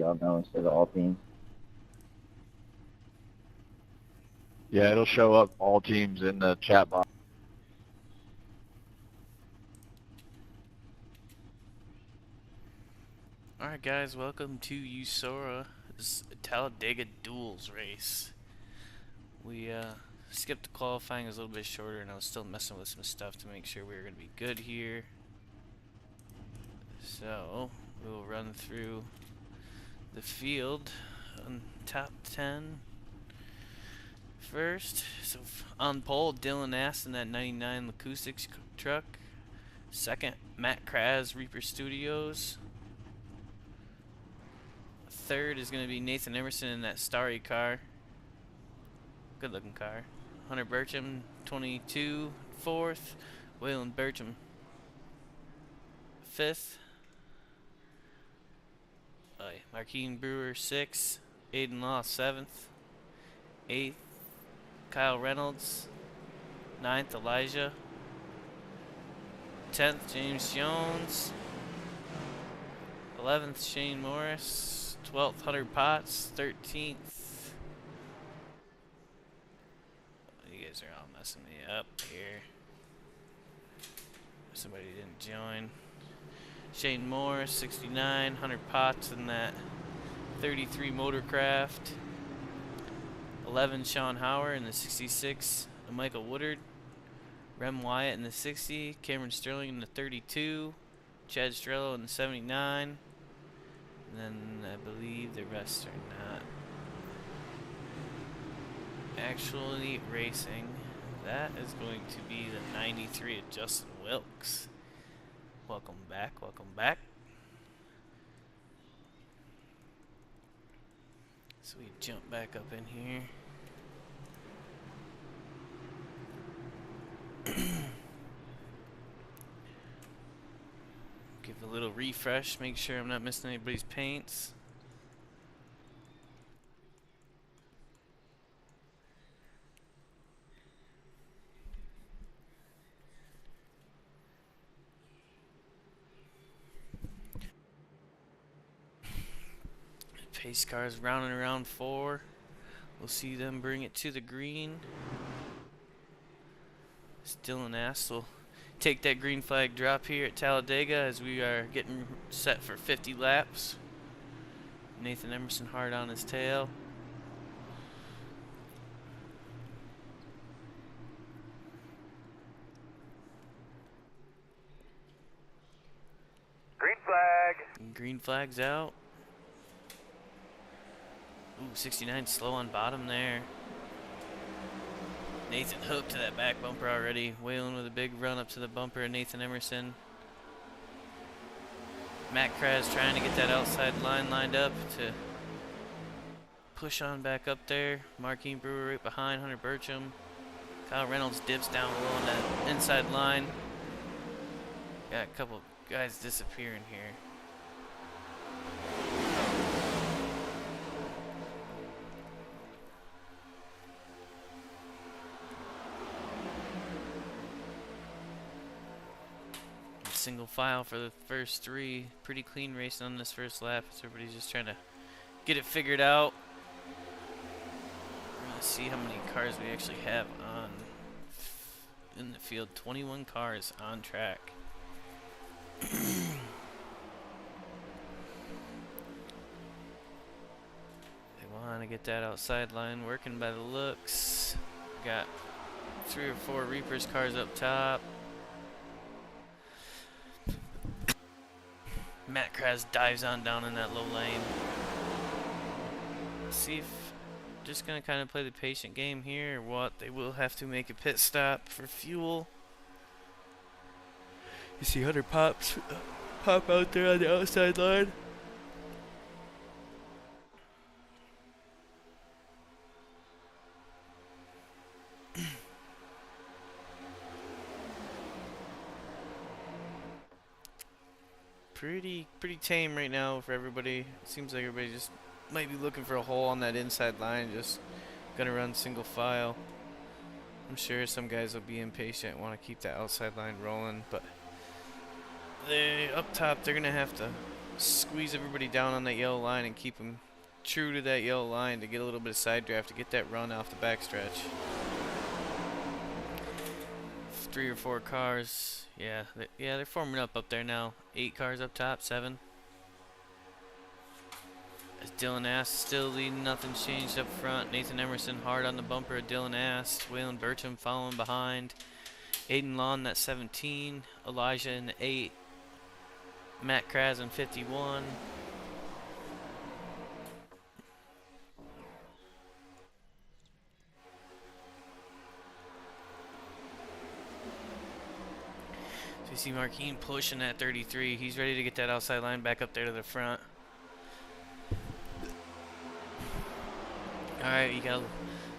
y'all know instead of all teams. Yeah, it'll show up all teams in the chat box. Alright guys, welcome to USORA. This is a Dega Duels race. We skipped the qualifying, it was a little bit shorter, and I was still messing with some stuff to make sure we were going to be good here. So, we'll run through the field on top 10 first. So, on pole, Dylan Aston, that 99 acoustics truck. Second, Matt Kraz, Reaper Studios. Third is going to be Nathan Emerson in that starry car. Good looking car. Hunter Burcham, 22. Fourth. Waylon Burcham, fifth. Markeen Brewer, 6th. Aiden Law, 7th. 8th. Kyle Reynolds. 9th. Elijah. 10th. James Jones. 11th. Shane Morris. 12th, Hunter Potts. 13th. You guys are all messing me up here. Somebody didn't join. Shane Morris, 69. Hunter Potts in that 33 Motorcraft. 11, Sean Hauer in the 66. Michael Woodard. Rem Wyatt in the 60. Cameron Sterling in the 32. Chad Strello in the 79. And then I believe the rest are not actually racing. That is going to be the 93 of Justin Wilkes. Welcome back, welcome back. So we jump back up in here. Give a little refresh, make sure I'm not missing anybody's paints. Pace cars rounding around 4. We'll see them bring it to the green. Dylan Ass will take that green flag drop here at Talladega as we are getting set for 50 laps. Nathan Emerson hard on his tail. Green flag. Green flag's out. Ooh, 69 slow on bottom there. Nathan hooked to that back bumper already. Waylon with a big run up to the bumper of Nathan Emerson. Matt Kraz trying to get that outside line lined up to push on back up there. Markeen Brewer right behind Hunter Burcham. Kyle Reynolds dips down low on that inside line. Got a couple guys disappearing here. Single file for the first 3. Pretty clean racing on this first lap. So everybody's just trying to get it figured out. We're gonna see how many cars we actually have on in the field. 21 cars on track. They want to get that outside line working by the looks. Got 3 or 4 Reapers cars up top. Matt Kraz dives on down in that low lane. Let's see if just gonna kind of play the patient game here or what. They will have to make a pit stop for fuel. You see Hunter pop out there on the outside line. Pretty tame right now for everybody. Seems like everybody just might be looking for a hole on that inside line. Just gonna run single file. I'm sure some guys will be impatient, want to keep that outside line rolling, but they up top they're gonna have to squeeze everybody down on that yellow line and keep them true to that yellow line to get a little bit of side draft to get that run off the backstretch. 3 or 4 cars. Yeah, they're forming up there now. 8 cars up top, 7. As Dylan Ass still leading, nothing's changed up front. Nathan Emerson hard on the bumper of Dylan Ass. Waylon Bertram following behind. Aiden Lawn, that 17. Elijah in the 8. Matt Kraz in 51. So you see Marquine pushing that 33. He's ready to get that outside line back up there to the front. Alright, you got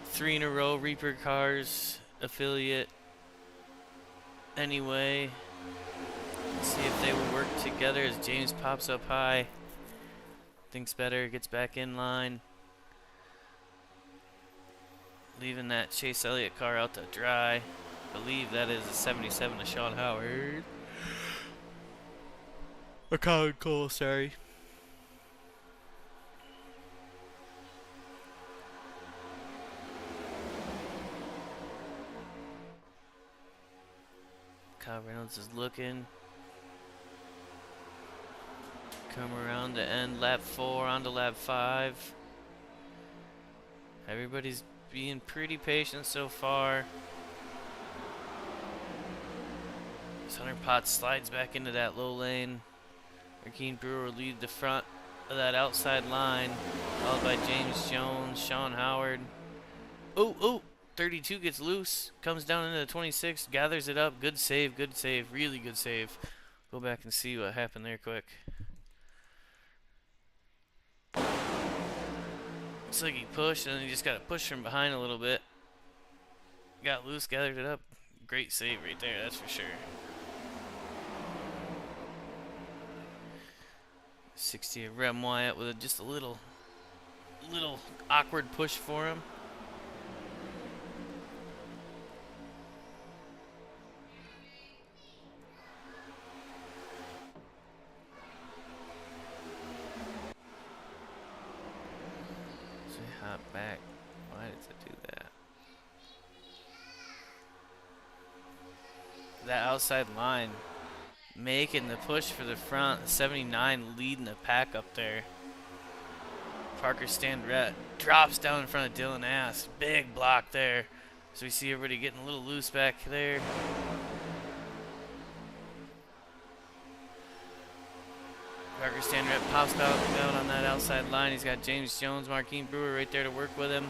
3 in a row. Reaper Cars affiliate. Anyway, let's see if they will work together as James pops up high. Thinks better, gets back in line. Leaving that Chase Elliott car out to dry. I believe that is a 77 to Sean Howard. Or Colin Cole, sorry. Kyle Reynolds is looking. Come around to end lap 4 onto lap 5. Everybody's being pretty patient so far. Hunter Potts slides back into that low lane. Marquine Brewer lead the front of that outside line, followed by James Jones, Sean Howard. Oh, 32 gets loose, comes down into the 26, gathers it up. Good save, really good save. Go back and see what happened there quick. Looks like he pushed and then he just got to push from behind a little bit. Got loose, gathered it up. Great save right there, that's for sure. 60 of Rem Wyatt with just a little awkward push for him. So he hopped back. Why did it do that? That outside line making the push for the front. 79 leading the pack up there. Parker Standrett drops down in front of Dylan Ass. Big block there. So we see everybody getting a little loose back there. Parker Standrett pops out on that outside line. He's got James Jones, Marquine Brewer right there to work with him.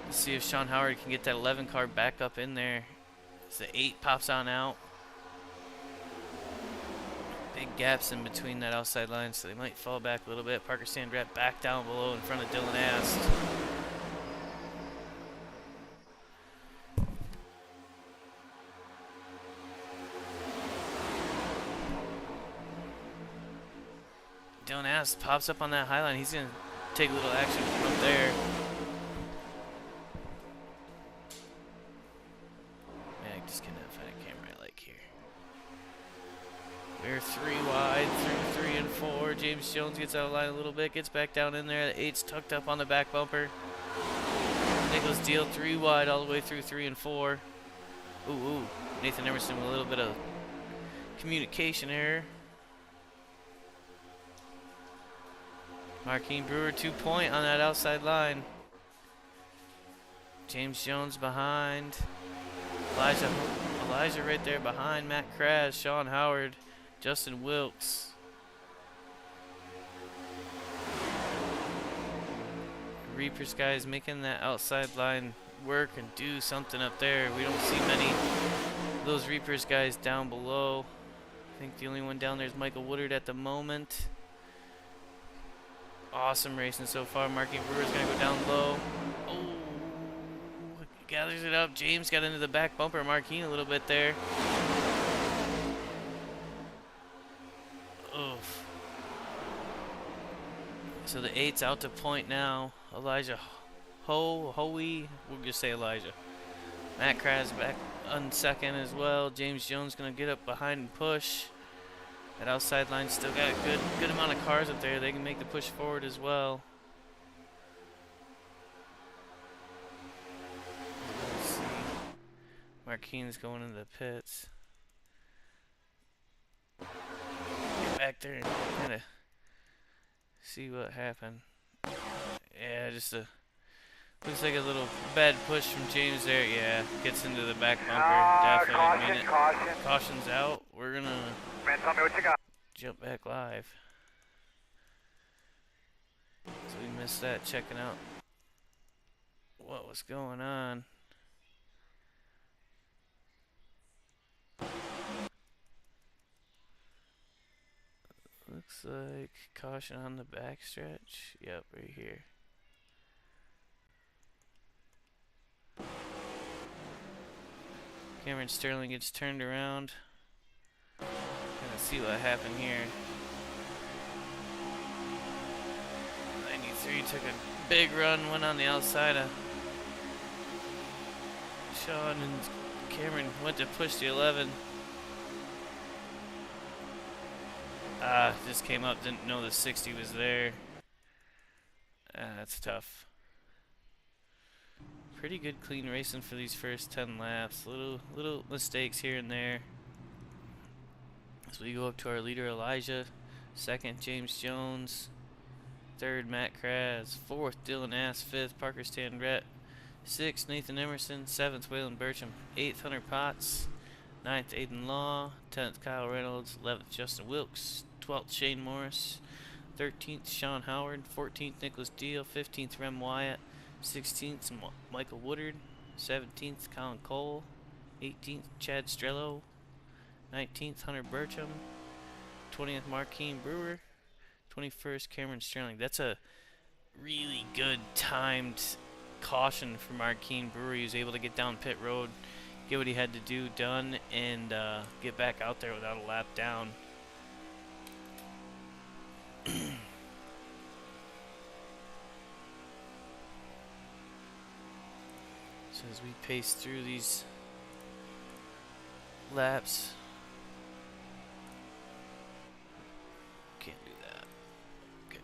Let's see if Sean Howard can get that 11 car back up in there. As the 8 pops on out. Big gaps in between that outside line, so they might fall back a little bit. Parker Standrett back down below in front of Dylan Ast. Dylan Ast pops up on that high line. He's going to take a little action from up there. Man, I just cannot find a camera I like here. We're 3 wide through 3 and 4. James Jones gets out of line a little bit, gets back down in there. The 8's tucked up on the back bumper. Nicholas Deal 3 wide all the way through 3 and 4. Ooh. Nathan Emerson with a little bit of communication error. Marquine Brewer 2-point on that outside line. James Jones behind. Elijah right there behind Matt Kraz, Sean Howard, Justin Wilkes. Reapers guys making that outside line work and do something up there. We don't see many of those Reapers guys down below. I think the only one down there is Michael Woodard at the moment. Awesome racing so far. Marquine Brewer's going to go down low. Oh, gathers it up. James got into the back bumper. Marquine a little bit there. Oof. So the 8's out to point now. Elijah Hoey. We'll just say Elijah. Matt Kraz back on second as well. James Jones going to get up behind and push. That outside line still got a good amount of cars up there. They can make the push forward as well. Let's see. Marquine's going into the pits. Get back there and kind of see what happened. Yeah, just a looks like a little bad push from James there. Yeah, gets into the back bumper. Definitely didn't mean it. Caution's out. We're gonna tell me what you got. jump back live. So we missed that, checking out what was going on. Looks like caution on the backstretch. Yep, right here. Cameron Sterling gets turned around. Gonna see what happened here. 93 took a big run, went on the outside of Sean, and Cameron went to push the 11. Just came up, didn't know the 60 was there. That's tough. Pretty good clean racing for these first 10 laps. Little mistakes here and there. As we go up to our leader Elijah, second James Jones, third Matt Kraz, fourth Dylan Ass, fifth Parker Standrett, sixth Nathan Emerson, seventh Waylon Burcham, eighth Hunter Potts, ninth Aiden Law, 10th Kyle Reynolds, 11th Justin Wilkes, 12th Shane Morris, 13th Sean Howard, 14th Nicholas Deal, 15th Rem Wyatt, 16th Michael Woodard, 17th Colin Cole, 18th Chad Strello, 19th Hunter Burcham, 20th Marquine Brewer, 21st Cameron Sterling. That's a really good timed caution for Marquine Brewer. He was able to get down pit road, get what he had to do done, and get back out there without a lap down. So as we pace through these laps, can't do that. Okay.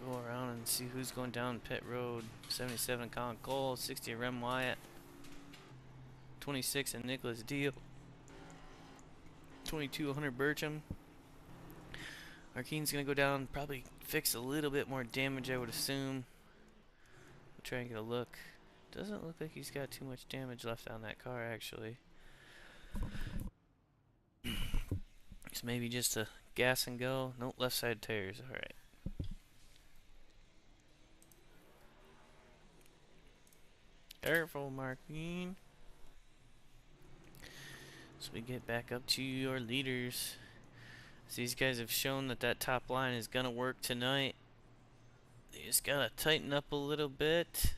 Go around and see who's going down pit road. 77 Colin Cole, 60 Rem Wyatt, 26 and Nicholas Deal, 22 Hunter Burcham. Marquine's gonna go down, probably fix a little bit more damage, I would assume. We'll try and get a look. Doesn't look like he's got too much damage left on that car, actually. So maybe just a gas and go. Nope, left side tires. Alright. Careful, Marquine. So we get back up to your leaders. So these guys have shown that that top line is gonna work tonight. They just gotta tighten up a little bit.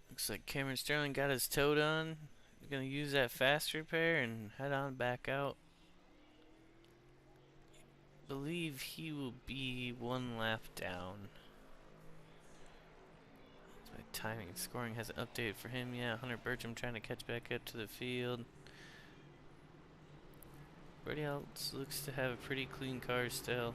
Looks like Cameron Sterling got his toe done. He's gonna use that fast repair and head on back out. I believe he will be one lap down. My timing and scoring hasn't updated for him yet. Hunter Burcham trying to catch back up to the field. Everybody else looks to have a pretty clean car still.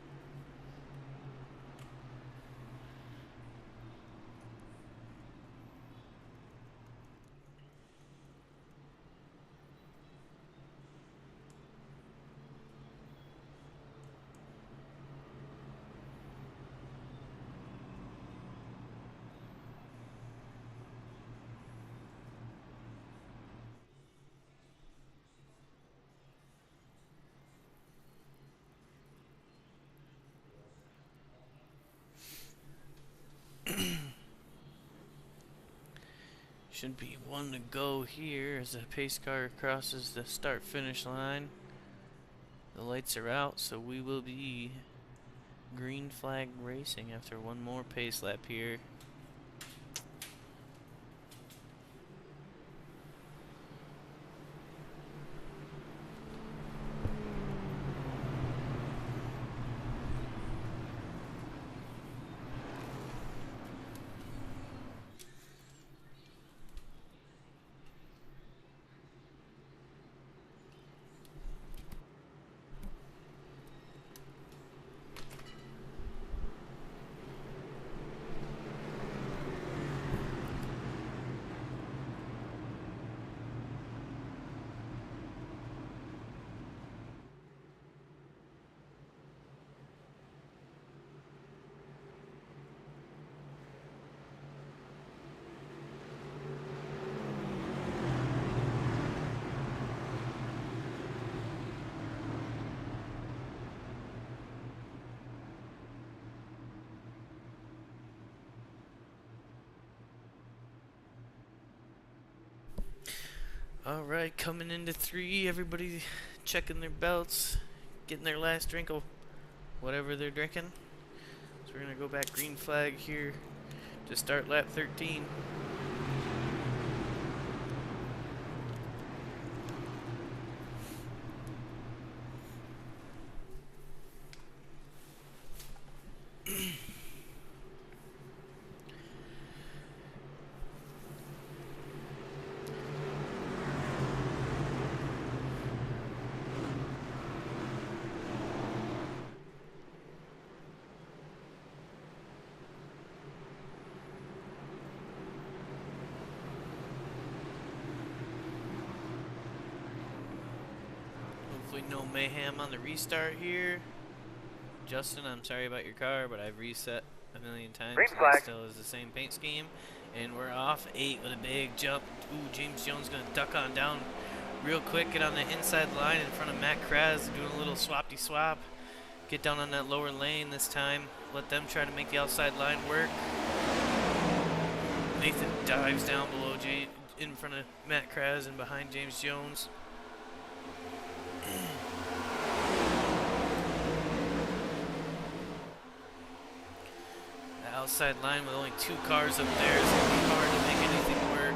Should be one to go here as the pace car crosses the start-finish line. The lights are out, so we will be green flag racing after one more pace lap here. Alright, coming into 3, everybody checking their belts, getting their last drink of whatever they're drinking. So we're going to go back green flag here to start lap 13. No mayhem on the restart here. Justin, I'm sorry about your car, but I've reset a million times. Green flag. It still is the same paint scheme. And we're off 8 with a big jump. Ooh, James Jones gonna duck on down real quick, get on the inside line in front of Matt Kraz, doing a little swapty swap. Get down on that lower lane this time. Let them try to make the outside line work. Nathan dives down below in front of Matt Kraz and behind James Jones. The outside line with only 2 cars up there is going to be hard to make anything work.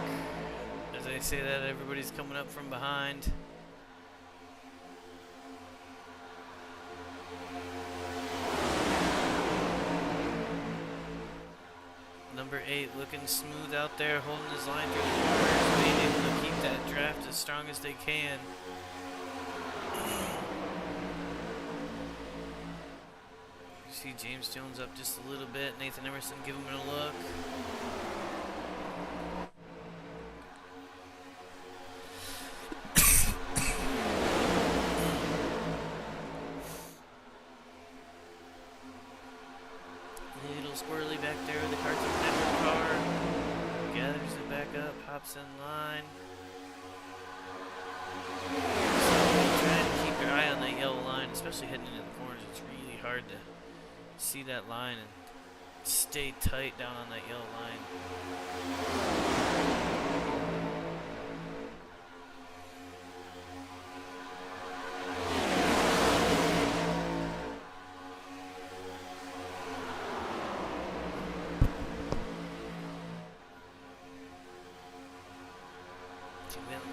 As I say that, everybody's coming up from behind. Number 8 looking smooth out there, holding his line through the corners, being able to keep that draft as strong as they can. You see James Jones up just a little bit. Nathan Emerson give him a look. A little squirrely back there with the Cartoon Network car. Gathers it back up, hops in line. So try to keep your eye on that yellow line, especially heading into the corners. It's really hard to see that line and stay tight down on that yellow line.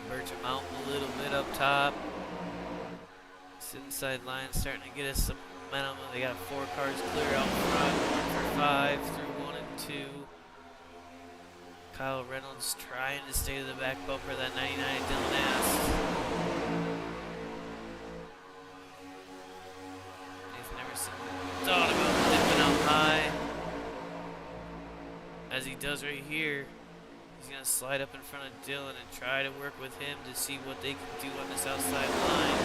Birch him out a little bit up top. This inside line starting to get us some momentum. They got 4 cars clear out front, 1 for 5 through 1 and 2. Kyle Reynolds trying to stay to the back bumper of that 99 Dylan Ass. Nathan Emerson thought about dipping out high. As he does right here. He's going to slide up in front of Dylan and try to work with him to see what they can do on this outside line.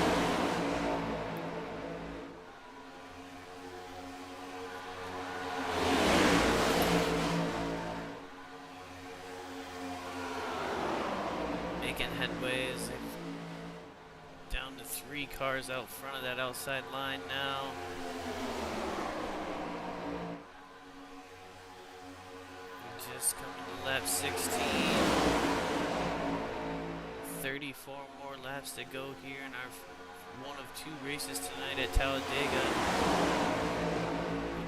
Making headway as they're down to 3 cars out front of that outside line now. Just coming to lap 16. 34 more laps to go here in our one of two races tonight at Talladega.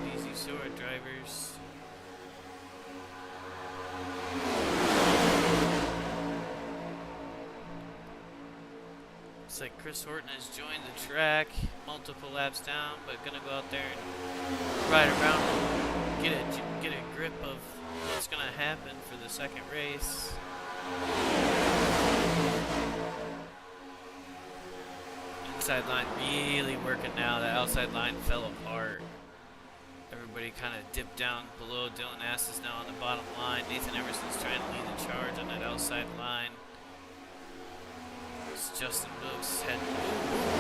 These USORA drivers. Looks like Chris Horton has joined the track, multiple laps down, but gonna go out there and ride around and get a grip of what's gonna happen for the second race. Inside line really working now. The outside line fell apart. Everybody kind of dipped down below. Dylan Ass is now on the bottom line. Nathan Emerson's trying to lead the charge on that outside line. It's Justin Brooks had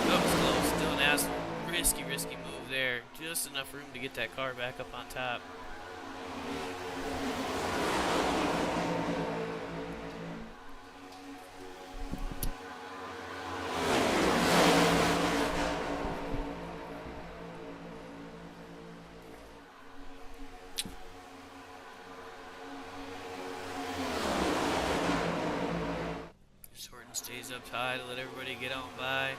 that was close. Dylan Ass, risky move there. Just enough room to get that car back up on top. Stays up high to let everybody get on by.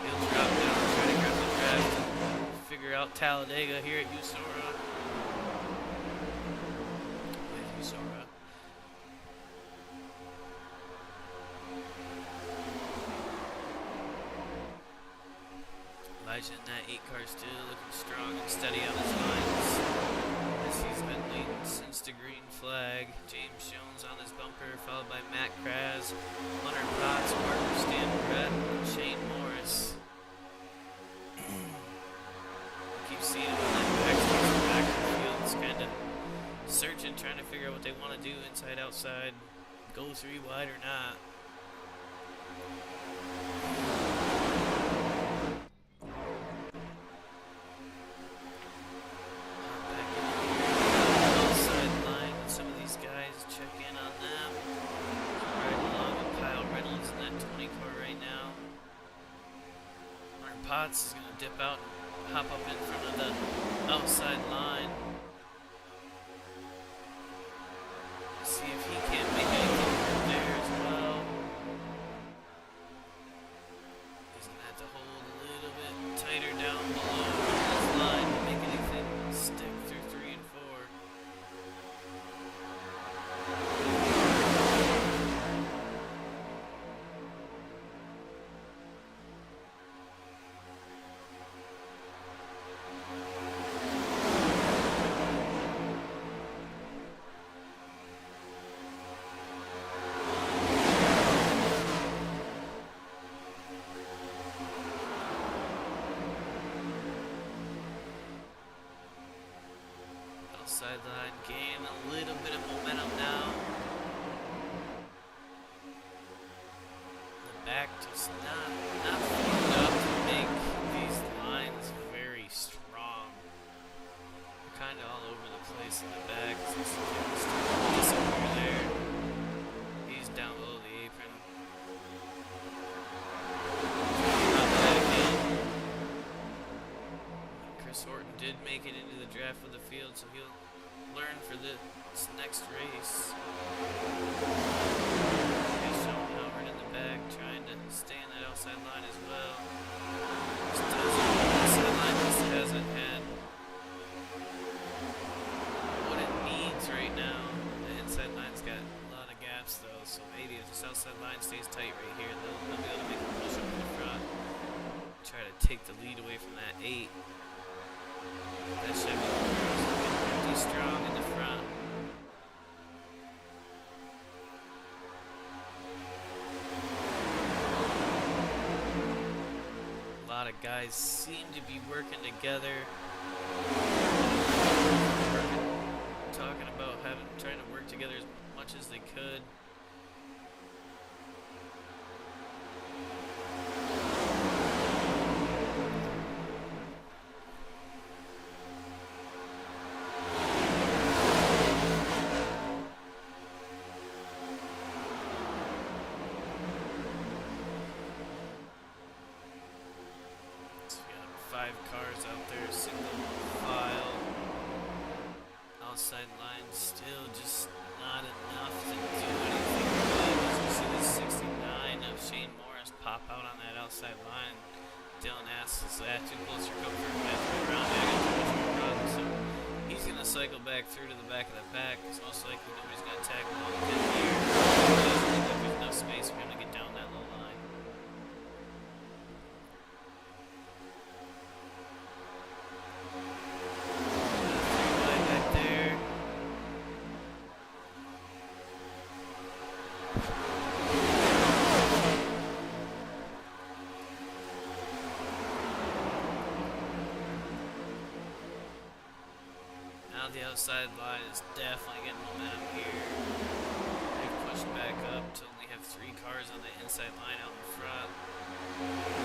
He'll drop down, try to grab the draft, and figure out Talladega here at USORA. With USORA. Elijah in that 8 car still looking strong and steady on his lines. As he's been leading since the green flag. James Jones on his bumper, followed by Matt Kraz, Hunter Potts, Parker Stanbrett, and Shane Morris. Keep seeing him on that back of the field. It's kind of searching, trying to figure out what they want to do inside, outside, go 3 wide or not. Potts is going to dip out and hop up in front of the outside line. See if he can't make anything from there as well. He's going to have to hold a little bit tighter down below his line to make anything stick through 3 and 4. Sideline gain a little bit of momentum now. The back just not formed up to make these lines very strong. They're kind of all over the place in the back. Disappear there. He's down below the apron. Not bad again. Chris Horton did make it into the draft for the field, so he'll learn for this next race. He's showing Howard in the back, trying to stay in that outside line as well. The outside line just hasn't had what it needs right now. The inside line's got a lot of gaps though, so maybe if this outside line stays tight right here, they'll be able to make a push up in the front. Try to take the lead away from that 8. That should be pretty strong in the front. A lot of guys seem to be working together. Talking about trying to work together as much as they could. Cars out there, single file. Outside line still just not enough to do anything good. As we see the 69 of pop out on that outside line. Dylan asks, is that too close for comfort? That's right around there. So he's going to cycle back through to the back of the pack because most likely nobody's going to tag along with him here. He doesn't think that there's enough space for him to get down that low line. Back there. Now the outside line is definitely getting momentum here. They've pushed back up to only have 3 cars on the inside line out in front.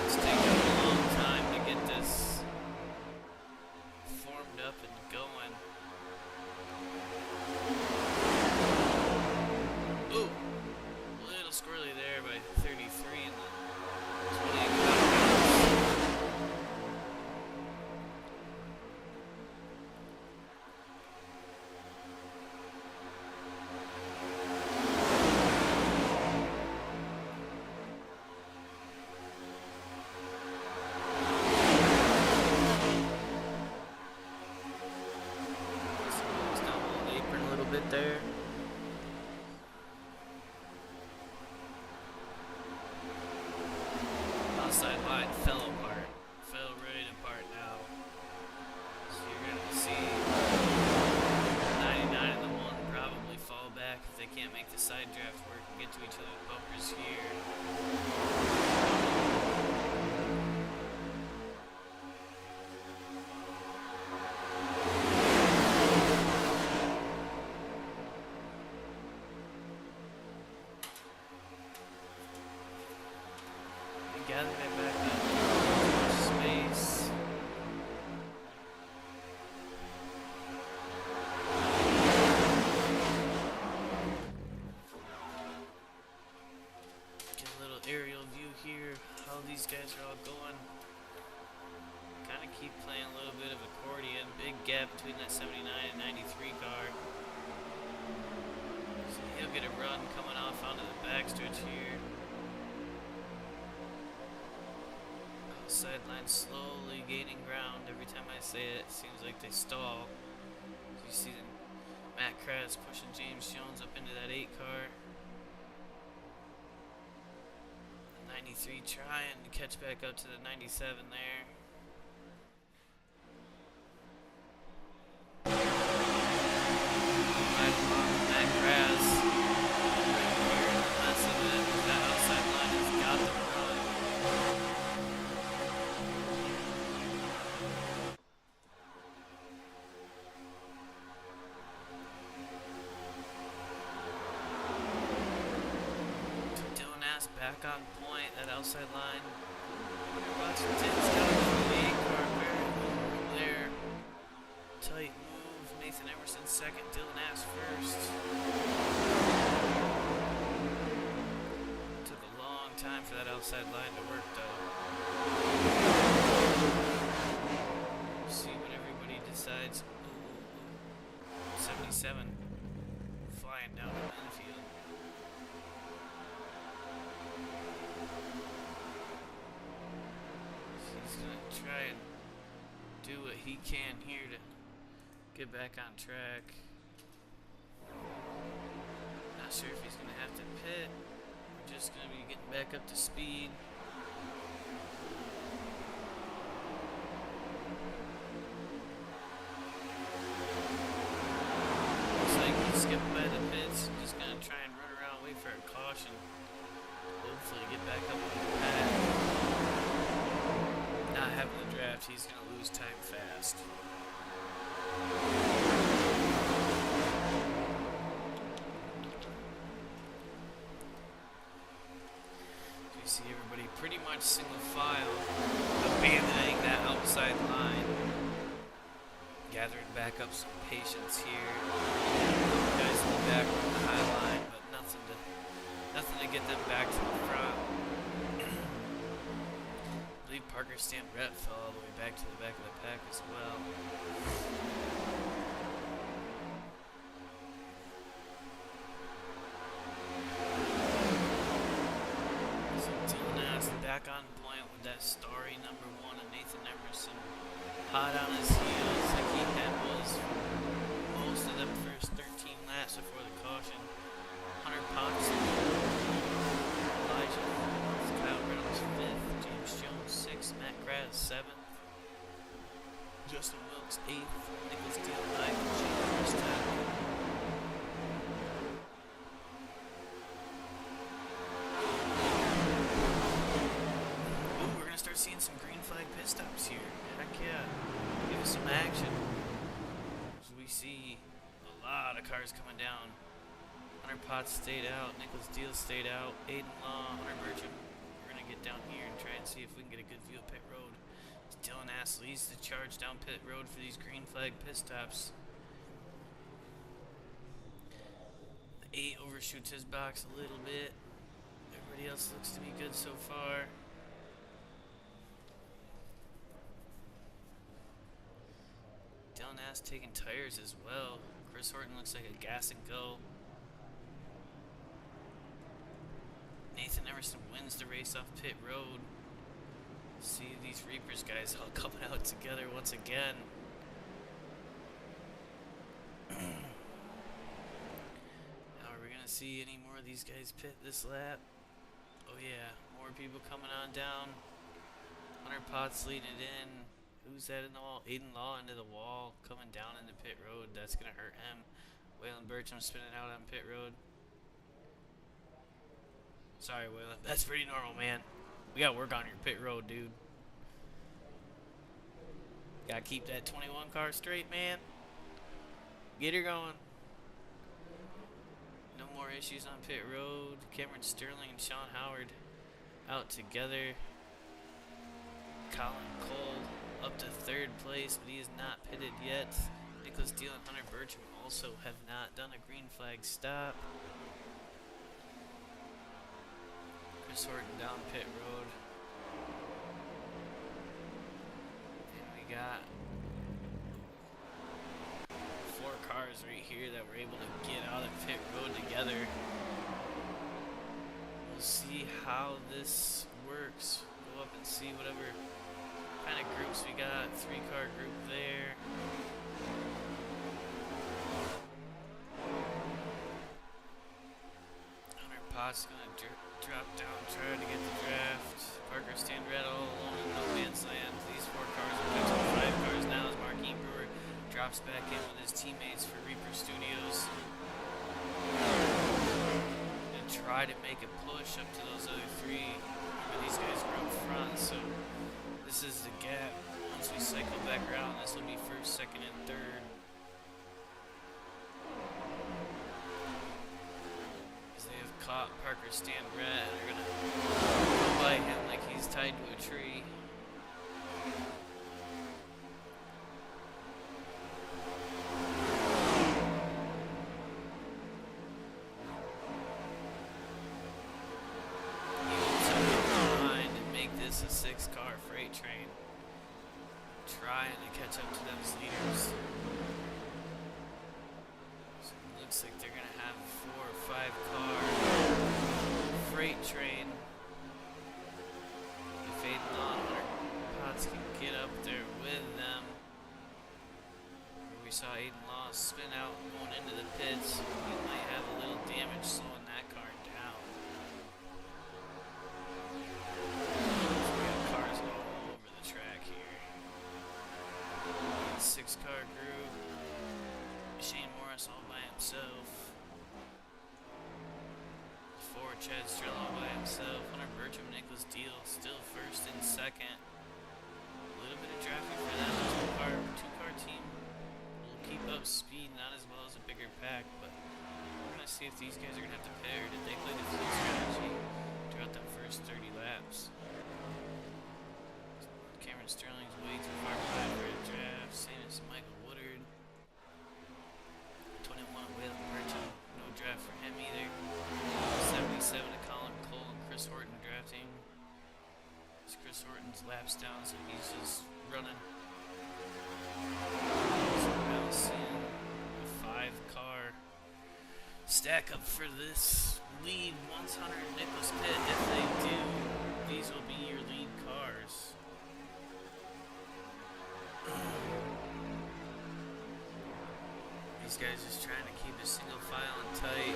It's taken a long time to get this formed up and going. Ooh, a little squirrely there by 33 and the 20. There. Outside line fell apart. Fell right apart now. So you're going to see 99 and the 1 probably fall back if they can't make the side draft work and get to each other's bumpers here. Gather that back up. Space. Get a little aerial view here. How these guys are all going. Kind of keep playing a little bit of accordion. Big gap between that 79 and 93 car. So he'll get a run coming off onto the backstretch here. Sideline slowly gaining ground. Every time I say it, it seems like they stall. So you see Matt Kratz pushing James Jones up into that 8 car. 93 trying to catch back up to the 97 there. Right along with Matt Kratz. Right here in the mess of it. That outside line has got the run. Back on point, that outside line. Washington's got a 8 car there. Tight move. Nathan Emerson second, Dylan Ass first. Took a long time for that outside line to work though. See what everybody decides. Ooh, 77 flying down the infield. He's going to try and do what he can here to get back on track. Not sure if he's going to have to pit. We're just going to be getting back up to speed. Looks like he's skipping by the pits. Just going to try and run around, wait for a caution. Hopefully get back up on the pad. Not having the draft, he's going to lose time fast. You see everybody pretty much single file, abandoning that outside line. Gathering back up some patience here. Guys in the back on the high line, but nothing to get them back to the front. I believe Parker Stambrett fell all the way back to the back of the pack as well. So Dylan Ass back on point with that starry number 1 of Nathan Emerson. Hot on his heels like he was most of them first 13 laps before the caution. Hunter Potts, Elijah 4th, Kyle Reynolds 5th, James Jones 6th, Matt Kratz 7th, Justin Wilkes 8th, Nicholas Deal 9th, Shane Morris 10th. Ooh, we're gonna start seeing some green flag pit stops here. Heck yeah. Give us some action. As we see a lot of cars coming down. Hunter Potts stayed out, Nicholas Deal stayed out, Aiden Law, Hunter Bertram. We're gonna get down here and try and see if we can get a good view of pit road. As Dylan Ass leads the charge down pit road for these green flag pit stops. The 8 overshoots his box a little bit. Everybody else looks to be good so far. Dylan Ass taking tires as well. Chris Horton looks like a gas and go. Nathan Emerson wins the race off pit road. See these Reapers guys all coming out together once again. Now are we gonna see any more of these guys pit this lap? Oh yeah, more people coming on down. Hunter Potts leading it in. Who's that in the wall? Aiden Law into the wall, coming down into pit road. That's gonna hurt him. Waylon Bertram spinning out on pit road. Sorry, Waylon. That's pretty normal, man. We gotta work on your pit road, dude. Gotta keep that 21 car straight, man. Get her going. No more issues on pit road. Cameron Sterling and Sean Howard out together. Colin Cole up to 3rd place, but he is not pitted yet. Nicholas Deal and Hunter Bertram also have not done a green flag stop. Chris Horton down pit road. And we got 4 cars right here that were able to get out of pit road together. We'll see how this works. Go up and see whatever kind of groups we got. 3-car group there. Hunter Potts gonna drop down, try to get the draft. Parker Standrat all alone in no man's land. These 4 cars are back to 5 cars now as Marquis Brewer drops back in with his teammates for Reaper Studios. And try to make a push up to those other 3. Remember, these guys are up front, so this is the gap. Once we cycle back around, this will be 1st, 2nd, and 3rd. As they have caught Parker Standrat and are gonna go by him like he's tied to a tree. A 6-car freight train trying to catch up to those leaders. So it looks like they're gonna have a 4 or 5-car freight train. If Aiden Law and Hunter Potts can get up there with them. We saw Aiden Law spin out going into the pits. He might have a little damage slowing that car down. 6-car group. Shane Morris all by himself. 4, Chad Strill all by himself. Hunter Bertram, Nicholas Deal still 1st and 2nd. A little bit of traffic for that 2-car team. Will keep up speed, not as well as a bigger pack, but we're gonna see if these guys are gonna have to pair. Did they play the fuel strategy throughout the first 30 laps? Cameron Sterling's way too far behind for a draft. Same as Michael Woodard. 21 Waylon Bertram. No draft for him either. 77 to Colin Cole and Chris Horton drafting. It's Chris Horton's laps down, so he's just running. So now seeing a 5-car stack up for this lead once Hunter and Nicholas pit. If they do, these will be your lead cars. These guys just trying to keep it single file and tight.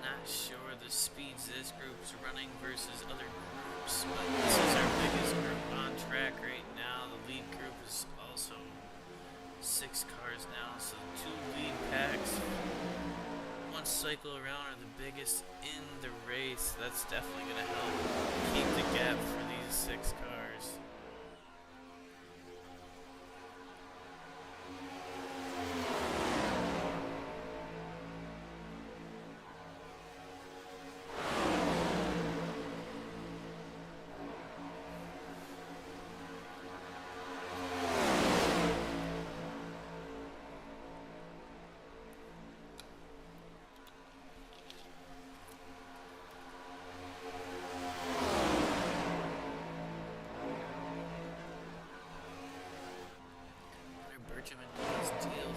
Not sure the speeds this group's running versus other groups, but this is our biggest group on track right now. The lead group is also 6 cars now, so 2 lead packs. One cycle around are the biggest in the race. That's definitely going to help keep the gap for these 6 cars.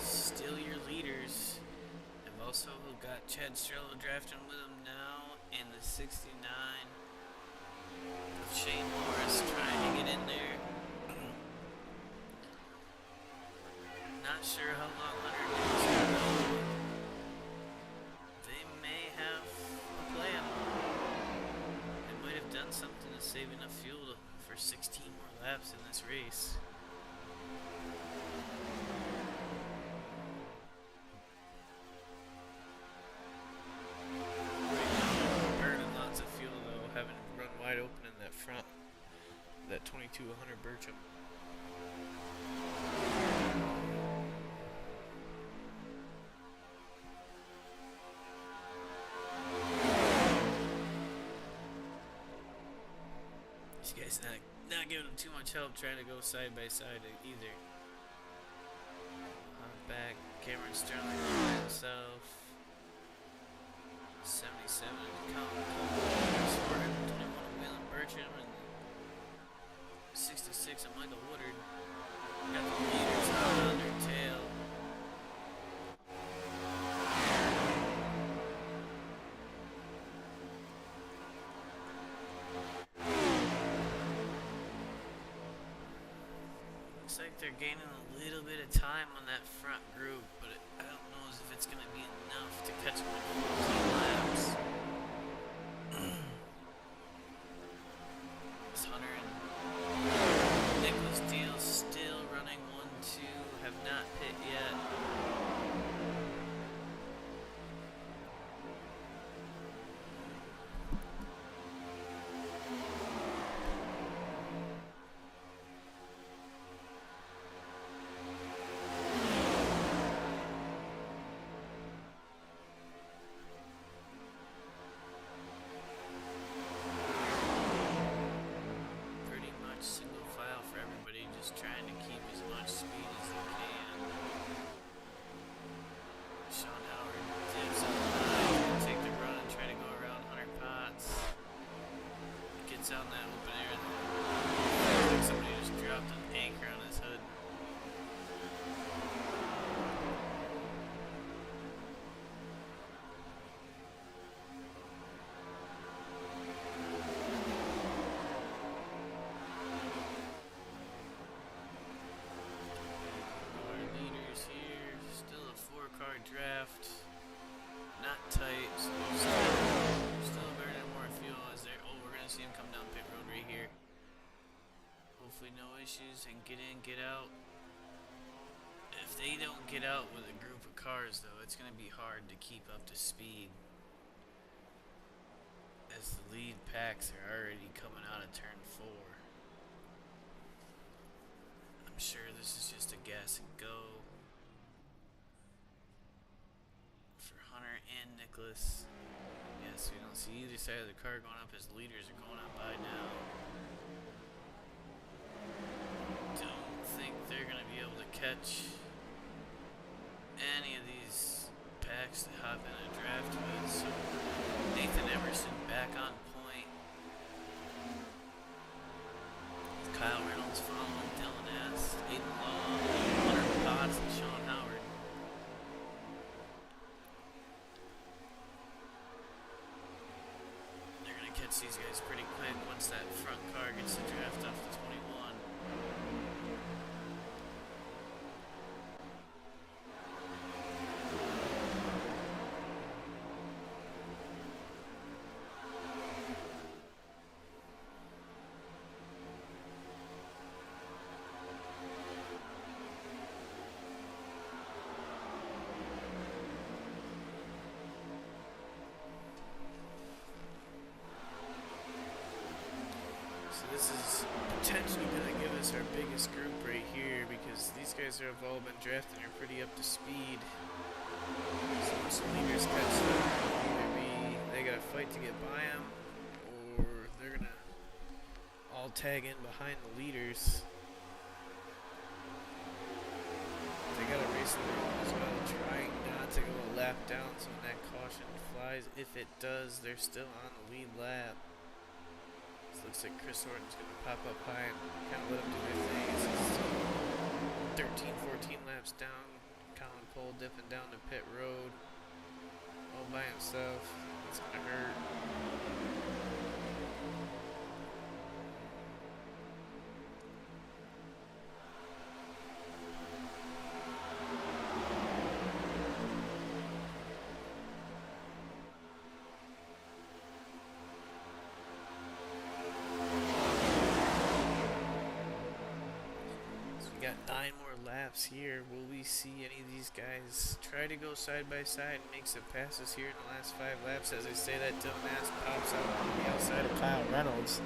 Still your leaders. I've also got Chad Strello drafting with him now in the 69. Shane Morris trying to get in there. Not sure how long Hunter is going to go. They may have a plan. They might have done something to save enough fuel for 16 more laps in this race. Wide open in that front, that 2200 Bertram. These guys not giving them too much help trying to go side by side either. Back, Cameron Sterling by himself. 77 Colin Cole, 21 Bertram, and 66 of Michael Woodard. Got the leaders out on their tail. Looks like they're gaining a little bit of time on that front group, but I don't know if it's going to be enough to catch them in 14 laps. Hunter and Nicholas Deal still running 1-2, have not pit yet. Trying to keep as much speed as they can. Sean Howard dips on the line, take the run and try to go around 100 Potts. Gets out in that open air. Looks like somebody just dropped an anchor on his hood. Draft, not tight, so still burning more fuel as they're. Oh, we're gonna see him come down pit road right here. Hopefully, no issues and get in, get out. If they don't get out with a group of cars, though, it's gonna be hard to keep up to speed. As the lead packs are already coming out of turn 4. I'm sure this is just a gas and go. Hunter and Nicholas. Yes, we don't see either side of the car going up as leaders are going on by now. Don't think they're going to be able to catch any of these packs to hop in a draft with. So Nathan Emerson back on point. Kyle Reynolds following Dylan pass these guys pretty quick once that front car gets the draft off the 21. This is potentially going to give us our biggest group right here because these guys have all been drafted and are pretty up to speed. So once the leaders catch them, either they got to fight to get by them, or they're going to all tag in behind the leaders. They got to race the road as well, trying not to go a lap down so when that caution flies. If it does, they're still on the lead lap. Looks like Chris Horton's going to pop up high and kind of let them do their thing. It's 13, 14 laps down. Colin Cole dipping down the pit road all by himself. It's going to hurt. Got 9 more laps here. Will we see any of these guys try to go side by side and make some passes here in the last 5 laps? As I say that, Dylan Ass pops out on the outside of Kyle Reynolds,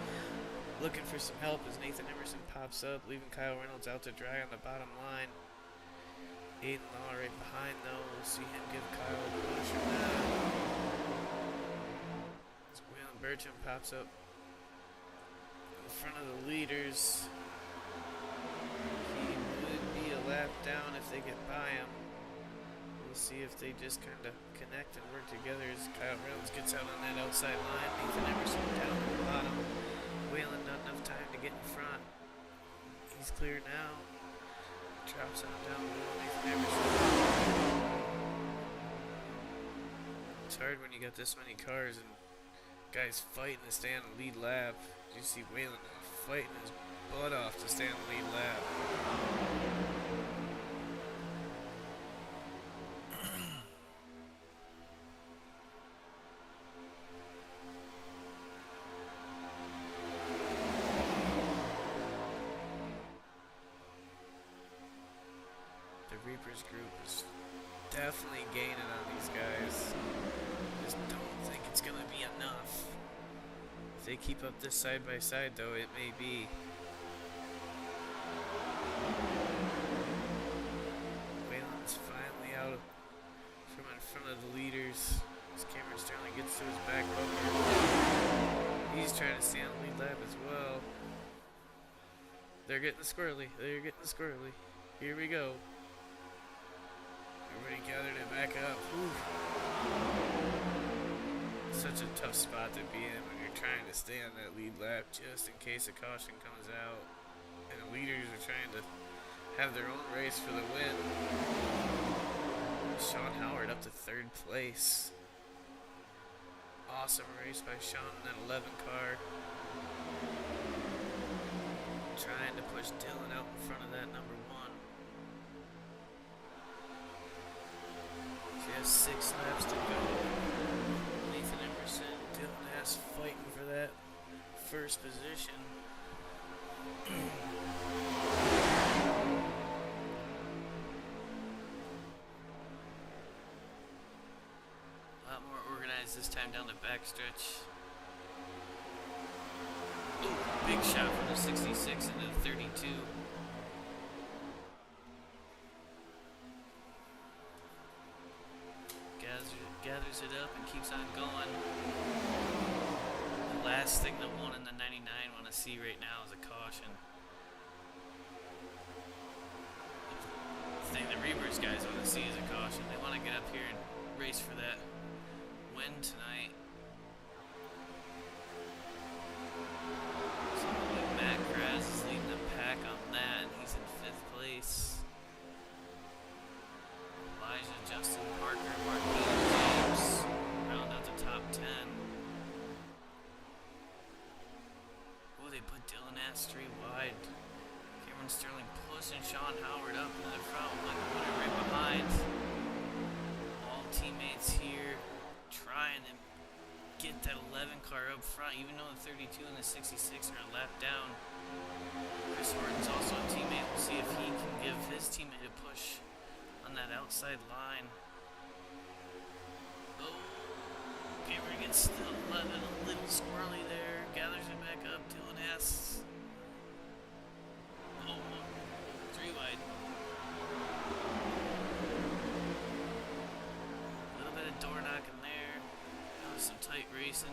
looking for some help as Nathan Emerson pops up, leaving Kyle Reynolds out to dry on the bottom line. Aiden Law right behind though. We'll see him give Kyle a push or not. As Waylon Bertram pops up in front of the leaders. Lap down if they get by him. We'll see if they just kind of connect and work together as Kyle Reynolds gets out on that outside line. Nathan Emerson down at the bottom. Waylon not enough time to get in front. He's clear now. Drops on down below Nathan Emerson. It's hard when you got this many cars and guys fighting to stay on the lead lap. You see Waylon fighting his butt off to stay on the lead lap. Reaper's group is definitely gaining on these guys. Just don't think it's going to be enough. If they keep up this side by side though, it may be. Waylon's finally out from in front of the leaders. As Cameron Sterling gets to his back bumper. He's trying to stay on the lead lap as well. They're getting squirrely. They're getting squirrely. Here we go. Everybody gathered it back up. Whew. Such a tough spot to be in when you're trying to stay on that lead lap just in case a caution comes out. And the leaders are trying to have their own race for the win. Sean Howard up to 3rd place. Awesome race by Sean in that 11 car. Trying to push Dylan out in front of that number 1. He has 6 laps to go. Nathan Emerson, Dylan Ass fighting for that first position. A lot more organized this time down the backstretch. Ooh, big shot from the 66 into the 32. Gathers it up and keeps on going. The last thing the 1 and the 99 want to see right now is a caution. The thing the Reavers guys want to see is a caution. They want to get up here and race for that win tonight. So Matt Kraz is leading the pack on that, and he's in 5th place. Elijah, Justin, Parker, Mark James round out the top 10. Sterling pushing Sean Howard up in the front with Michael Winter right behind. All teammates here trying to get that 11 car up front, even though the 32 and the 66 are a lap down. Chris Horton's also a teammate. We'll see if he can give his teammate a push on that outside line. Oh, Gabriel gets still 11, a little squirrely there. Gathers it back up. Dylan asks. Oh, 3 wide. A little bit of door knocking there. That was some tight racing.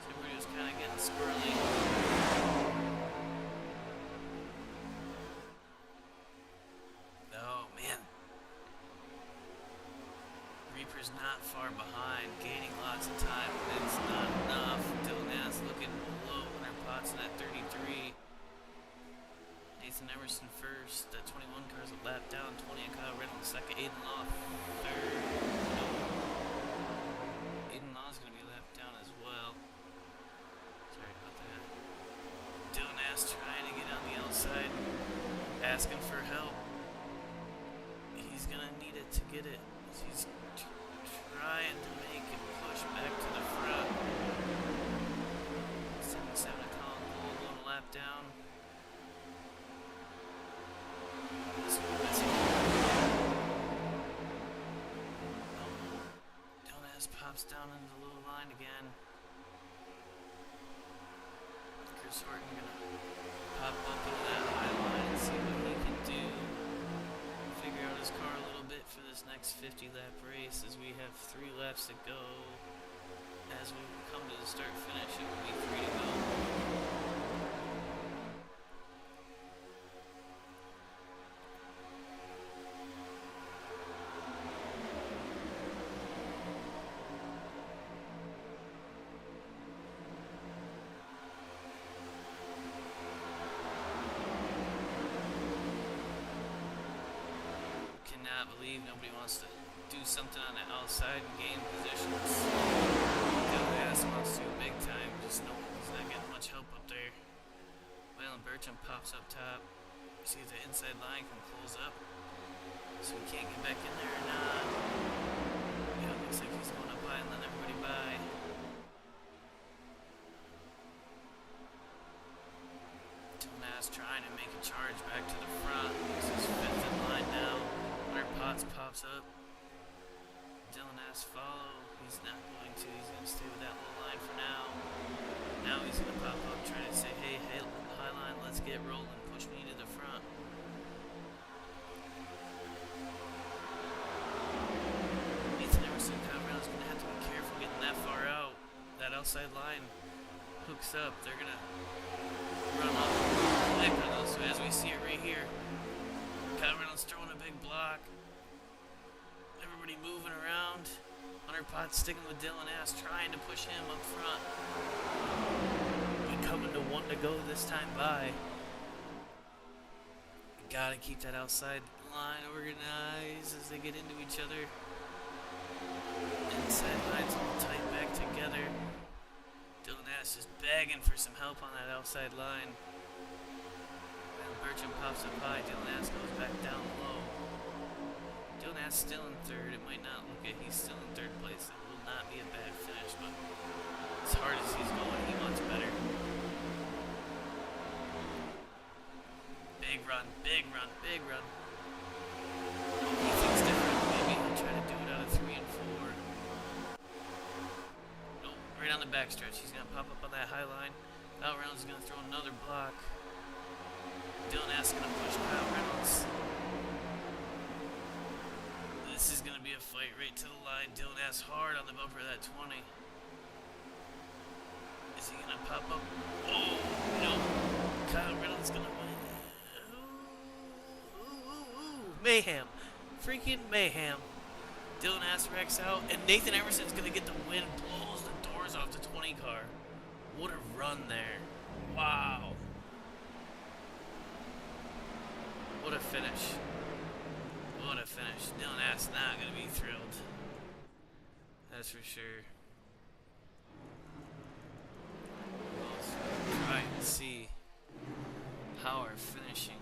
Everybody was kind of getting squirrely. Oh, man. Reaper's not far behind, gaining lots of time, but it's not enough. Dylan Nass looking below 100 Potts in that 33. Nathan Emerson first. That 21 car's a lap down. 20 and Kyle Reynolds second. Aiden Law third. No. Aiden Law's going to be lapped down as well. Sorry about that. Dylan Nass trying to get on the outside, asking for help. He's going to need it to get it. He's trying to make it push back to the front. 77 to Colin Cole going a lap down. Dylan pops down into the little line again. Chris Horton gonna pop up into that high line and see what he can do. Figure out his car a little bit for this next 50 lap race as we have 3 laps to go. As we come to the start finish, it will be 3 to go. Cannot believe nobody wants to do something on the outside and gain positions. Dylan Nass wants to big time, just no, he's not getting much help up there. Waylon Bertram pops up top. See if the inside line can close up. So we can't get back in there or not. Yeah, looks like he's going up high and letting everybody by. Dylan Nass trying to make a charge back to the front. This is 5th in line now. Hunter Potts pops up. Dylan Nass follow. He's not going to. He's going to stay with that little line for now. Now he's going to pop up trying to say, hey, high line, let's get rolling. Push me to the front. Nathan Emerson, Kyle Reynolds going to have to be careful getting that far out. That outside line hooks up. They're going to run off quick on those. So as we see it right here, Kyle Reynolds throwing a big block. Everybody moving around. Hunter Potts sticking with Dylan Nass, trying to push him up front. We coming to 1 to go this time by. Gotta keep that outside line organized as they get into each other. Inside lines all tight back together. Dylan Nass just begging for some help on that outside line. Bertram pops up high, Dylan Nass goes back down low. Dylan Nass still in 3rd. It might not look it. He's still in 3rd place. It will not be a bad finish, but as hard as he's going, he wants better. Big run, big run, big run. Oh, he thinks different. Maybe he'll try to do it out of 3 and 4. Nope, right on the backstretch. He's going to pop up on that high line. Kyle Reynolds is going to throw another block. Dylan Nass going to push Kyle Reynolds. This is going to be a fight right to the line. Dylan Nass hard on the bumper of that 20. Is he going to pop up? Oh, no. Kyle Reynolds going to win. Ooh. Mayhem. Freaking mayhem. Dylan Nass wrecks out, and Nathan Emerson's going to get the win. Blows the doors off the 20 car. What a run there. Wow. What a finish. What a finish. Dylan Nass not going to be thrilled. That's for sure. We'll try and see how our finishing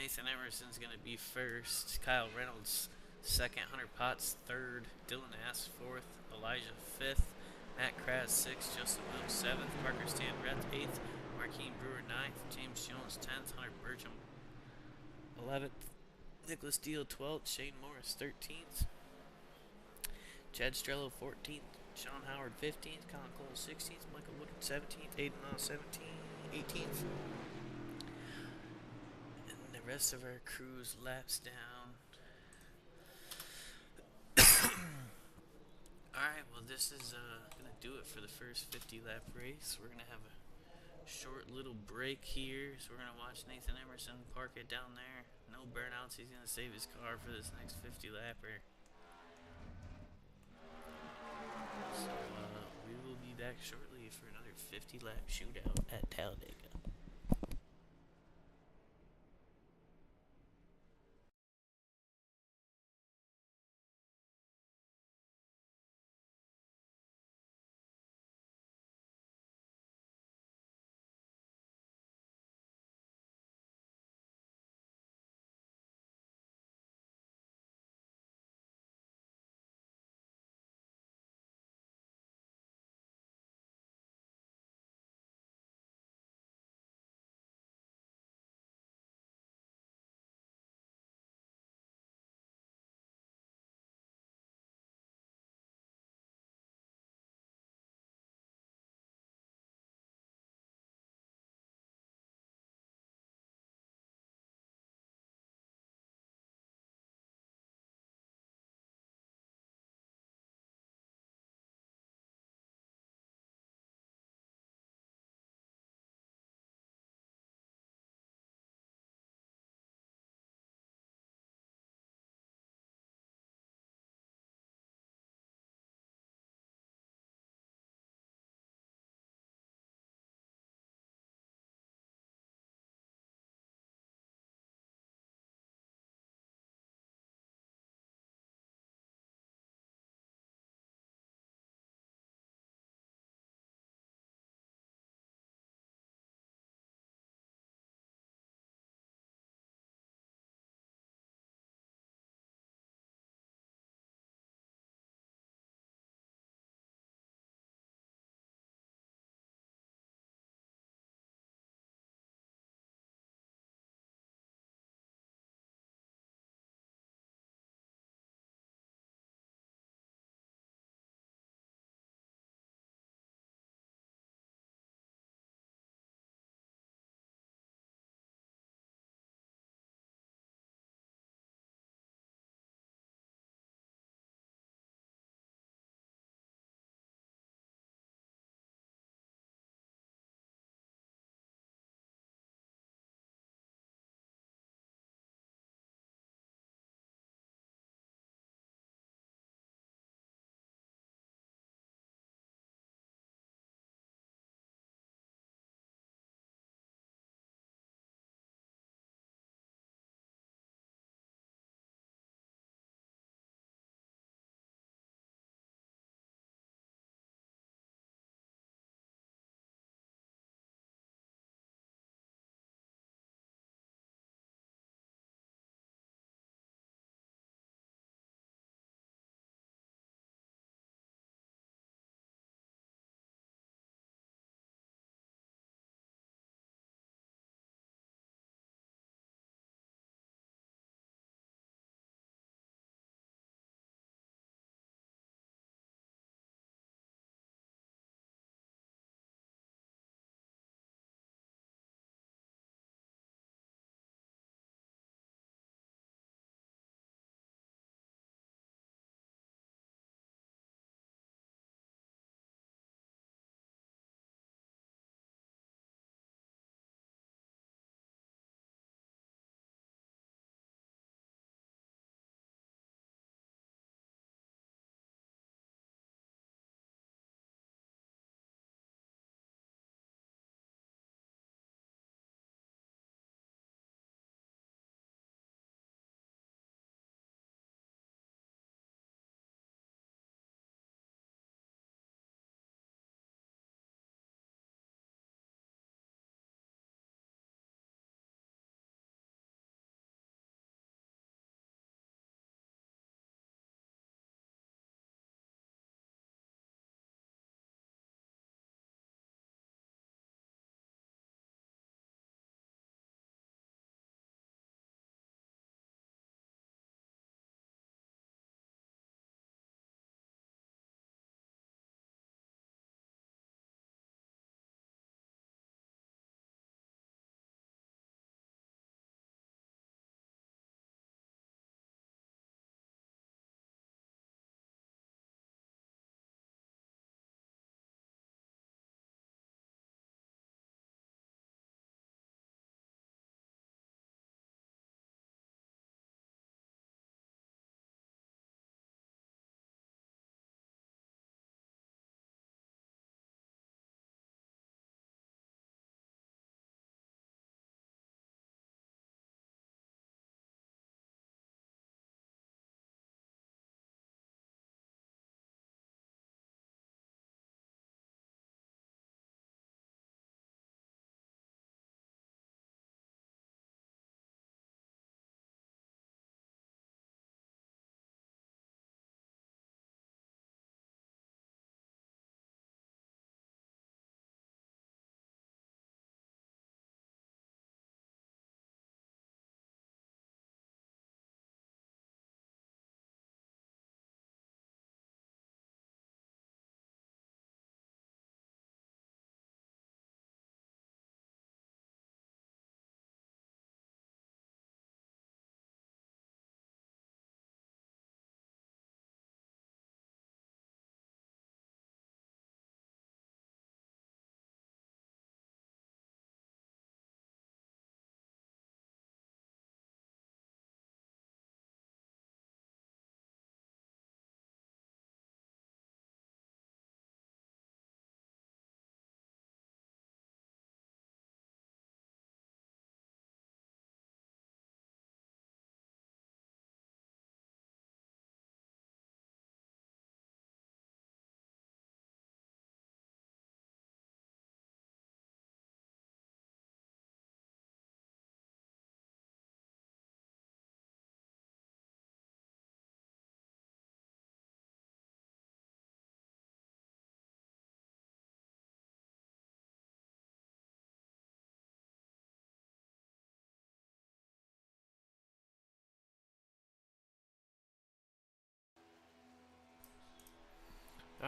Nathan Emerson's going to be first. Kyle Reynolds second. Hunter Potts third. Dylan Ass fourth. Elijah fifth. Matt Kraz sixth. Joseph Mills seventh. Parker Stanreth eighth. Marquine Brewer ninth. James Jones 10th. Hunter Burcham 11th. Nicholas Steele 12th. Shane Morris 13th. Chad Strello 14th. Sean Howard 15th. Colin Cole 16th. Michael Woodard 17th. Aiden Law 18th. And the rest of our crew's laps down. Alright, well this is going to do it for the first 50 lap race. We're going to have a short little break here. So we're going to watch Nathan Emerson park it down there. No burnouts. He's going to save his car for this next 50 lapper. So we will be back shortly for another 50 lap shootout at Talladega.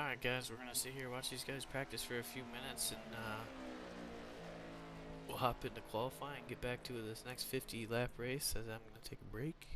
Alright guys, we're gonna sit here, watch these guys practice for a few minutes, and we'll hop into qualifying and get back to this next 50 lap race as I'm gonna take a break.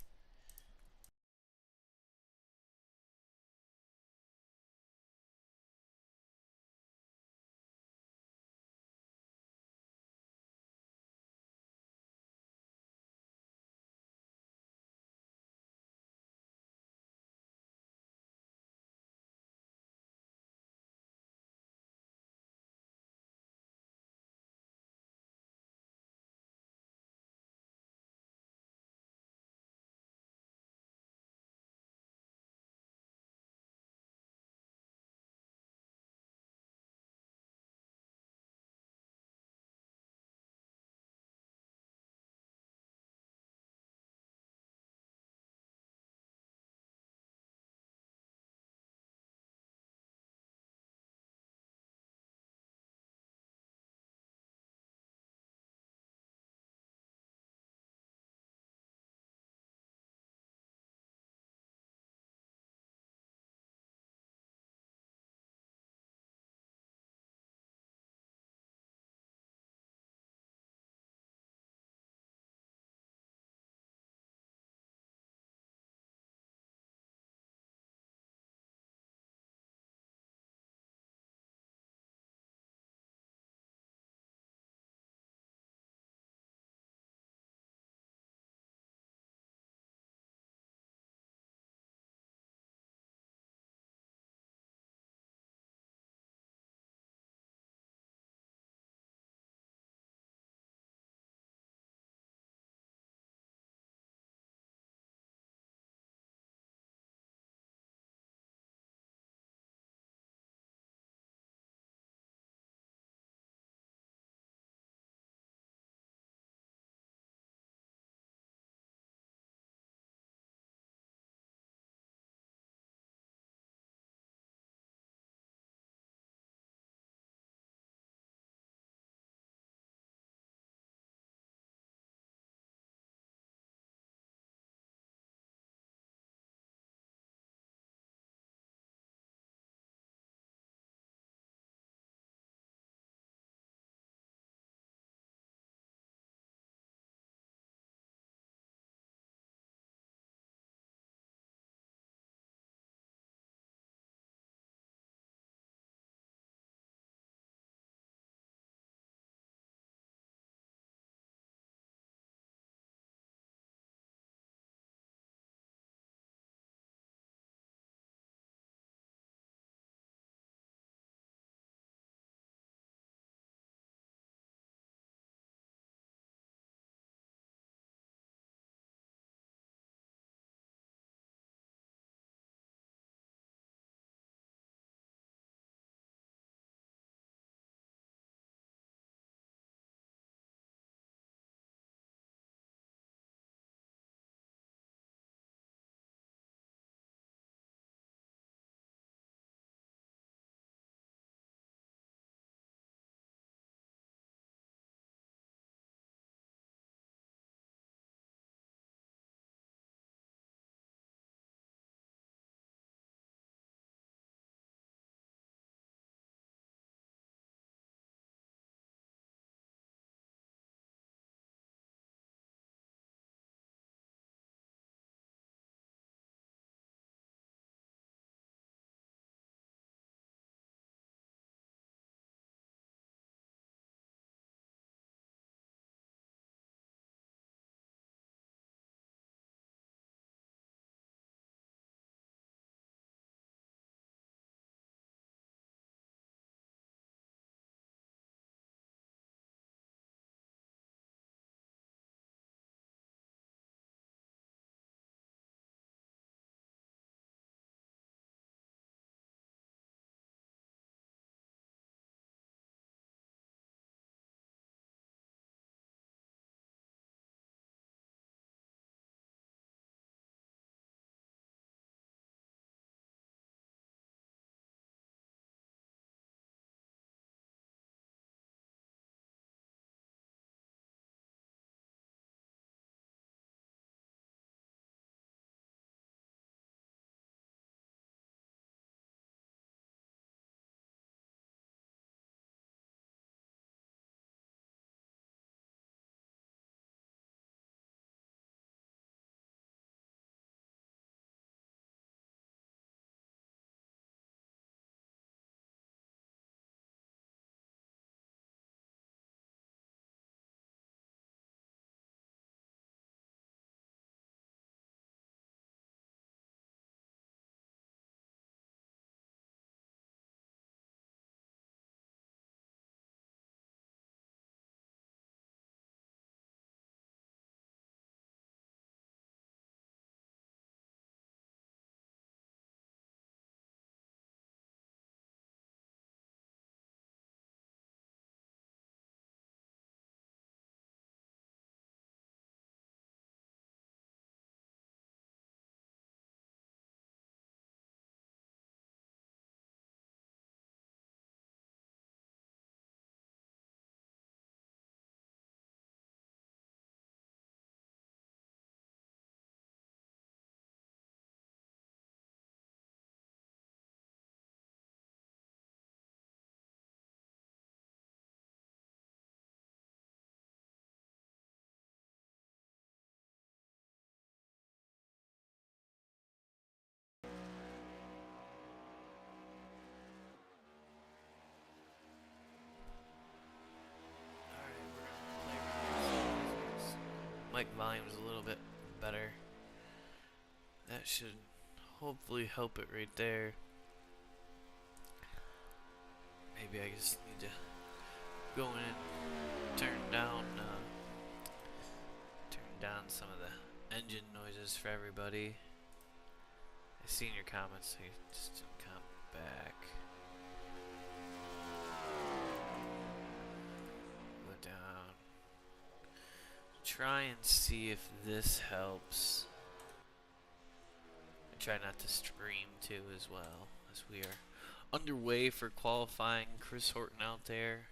mic volume is a little bit better. That should hopefully help it right there. Maybe I just need to go in and turn down some of the engine noises for everybody. I seen your comments, so you just didn't come back. Go down. Try and see if this helps. I try not to stream too as well, as we are underway for qualifying. Chris Horton out there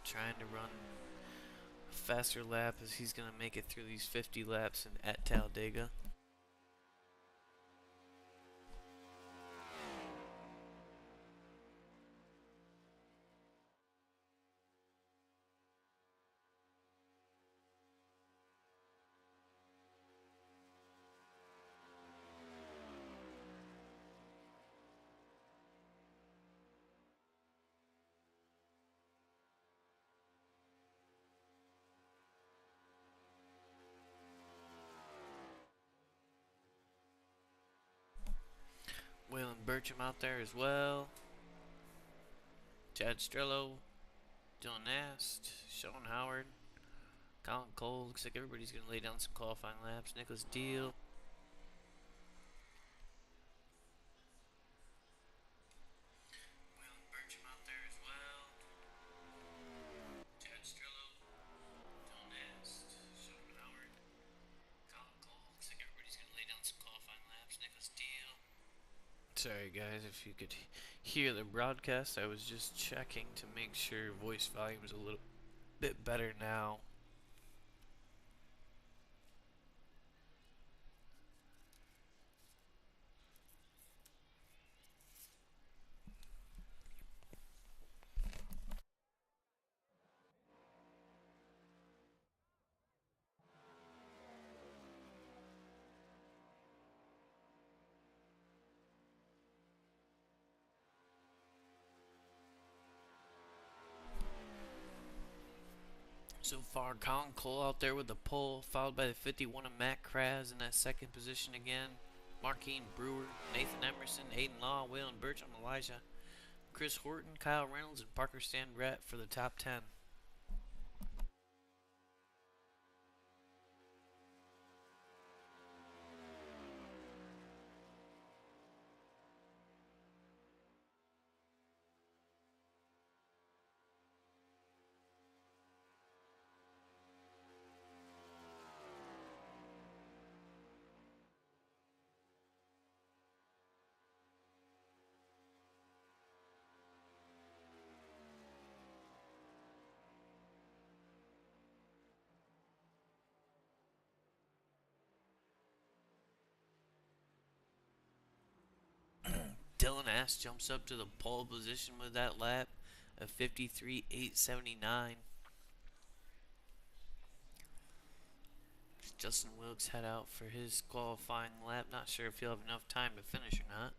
trying to run a faster lap as he's going to make it through these 50 laps at Talladega. Waylon Burcham out there as well. Chad Strello, Dylan Nast, Sean Howard, Colin Cole. Looks like everybody's going to lay down some qualifying laps. Nicholas Deal. Waylon Burcham out there as well. Chad Strello, Dylan Nast, Sean Howard, Colin Cole. Looks like everybody's going to lay down some qualifying laps. Nicholas Deal. Sorry guys, if you could hear the broadcast, I was just checking to make sure voice volume is a little bit better now. So far, Colin Cole out there with the pole, followed by the 51 of Matt Kraz in that second position again. Marquine Brewer, Nathan Emerson, Aiden Law, Waylon Burcham, Elijah, Chris Horton, Kyle Reynolds, and Parker Standrett for the top 10. Dylan Ass jumps up to the pole position with that lap of 53.879. Justin Wilkes head out for his qualifying lap. Not sure if he'll have enough time to finish or not.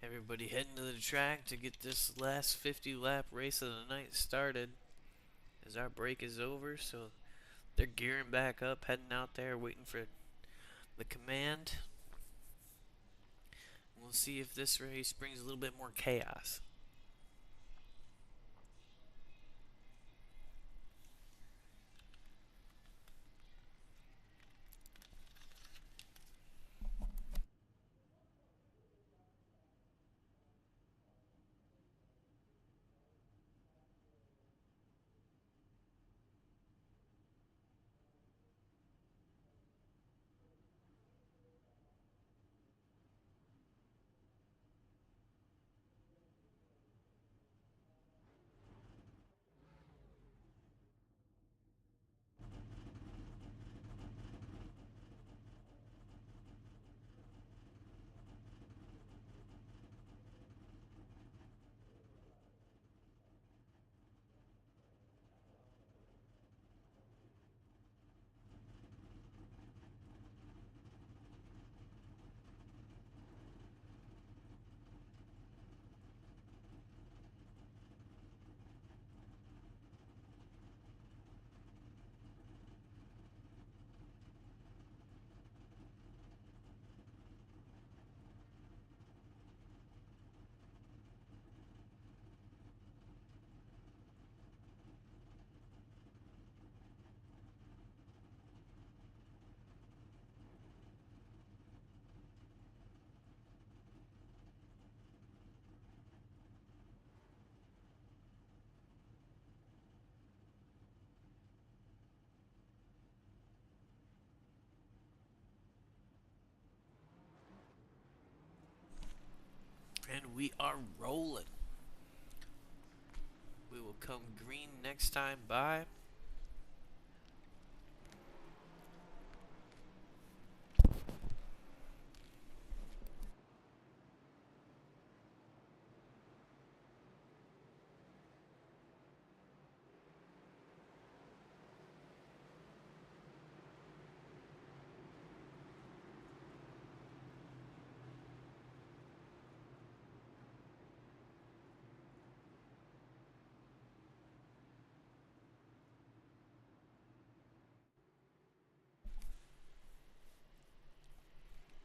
Everybody heading to the track to get this last 50 lap race of the night started as our break is over. So they're gearing back up, heading out there, waiting for the command. We'll see if this race brings a little bit more chaos. And we are rolling. We will come green next time by.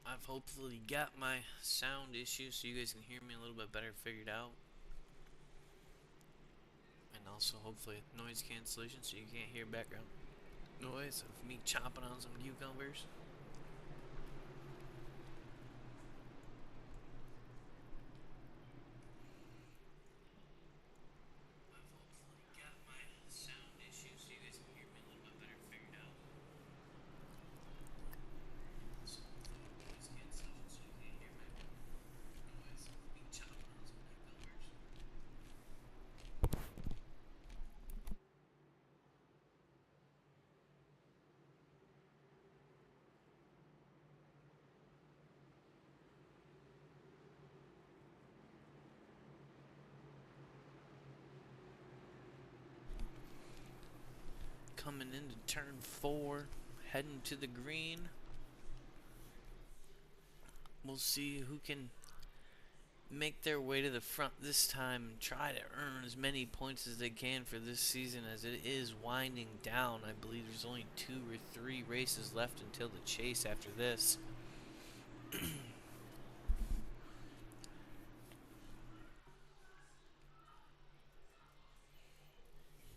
I've hopefully got my sound issue so you guys can hear me a little bit better figured out. And also hopefully noise cancellation so you can't hear background noise of me chopping on some cucumbers. I've hopefully got my sound issue so you guys can hear me a little bit better figured out. So noise cancellation so you can't hear noise of me chopping on some cucumbers. Coming into turn 4, heading to the green. We'll see who can make their way to the front this time and try to earn as many points as they can for this season, as it is winding down. I believe there's only 2 or 3 races left until the chase after this.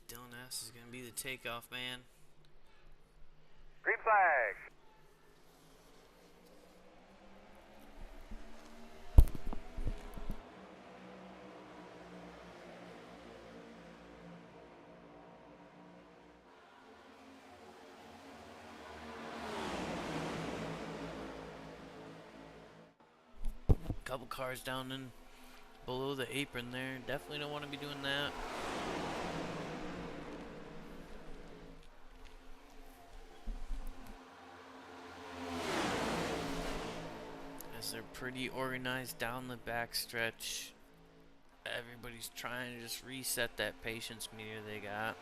Dylan S is going to be the takeoff man. Green flag. Couple cars down in below the apron there. Definitely don't want to be doing that. As they're pretty organized down the backstretch. Everybody's trying to just reset that patience meter they got.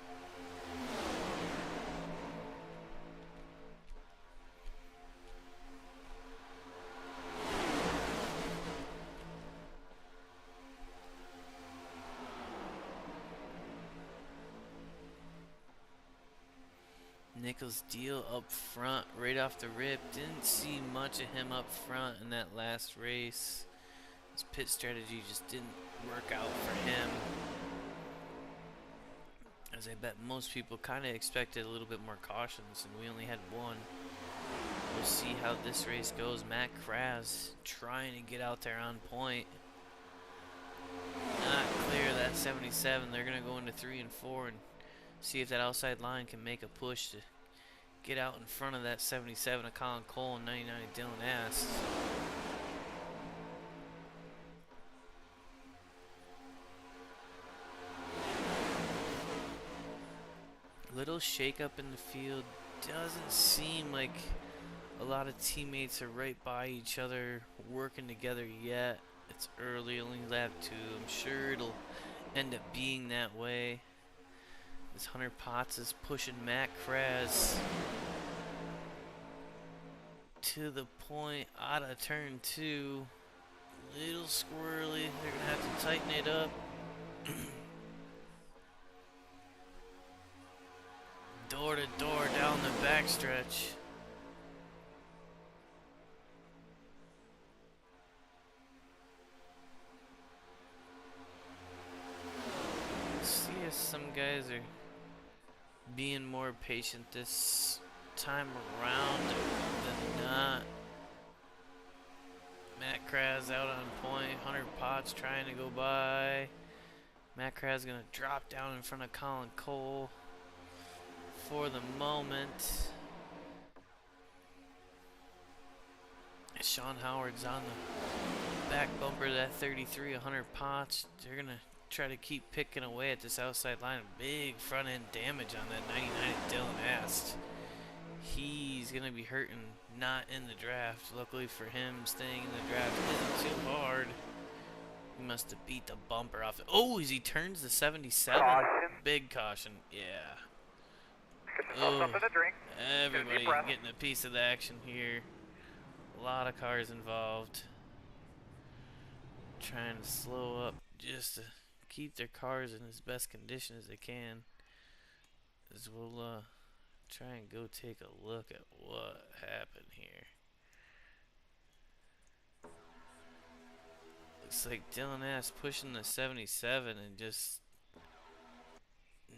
Nichols deal up front right off the rip. Didn't see much of him up front in that last race. His pit strategy just didn't work out for him. As I bet most people kind of expected a little bit more cautions, and we only had 1. We'll see how this race goes. Matt Kraz trying to get out there on point. Not clear that 77. They're going to go into 3 and 4 and see if that outside line can make a push to get out in front of that 77 of Colin Cole and 99 of Dylan S. Little shake up in the field. Doesn't seem like a lot of teammates are right by each other working together yet. It's early, only lap 2. I'm sure it'll end up being that way. As Hunter Potts is pushing Matt Kraz to the point out of turn 2. Little squirrely. They're going to have to tighten it up. Door to door down the backstretch. See if some guys are being more patient this time around than not. Matt Kraz out on point. Hunter Potts trying to go by. Matt Kraz going to drop down in front of Colin Cole for the moment. Sean Howard's on the back bumper, that 33, 100 pots. They're going to try to keep picking away at this outside line. Big front end damage on that 99 at Dylan Ast. He's going to be hurting, not in the draft. Luckily for him, staying in the draft isn't too hard. He must have beat the bumper off it. Oh, as he turns the 77. Caution. Big caution. Yeah. Get yourself something to drink. Everybody Deep breath. getting a piece of the action here. A lot of cars involved. Trying to slow up just to keep their cars in as best condition as they can. As we'll try and go take a look at what happened here. Looks like Dylan Ast pushing the 77 and just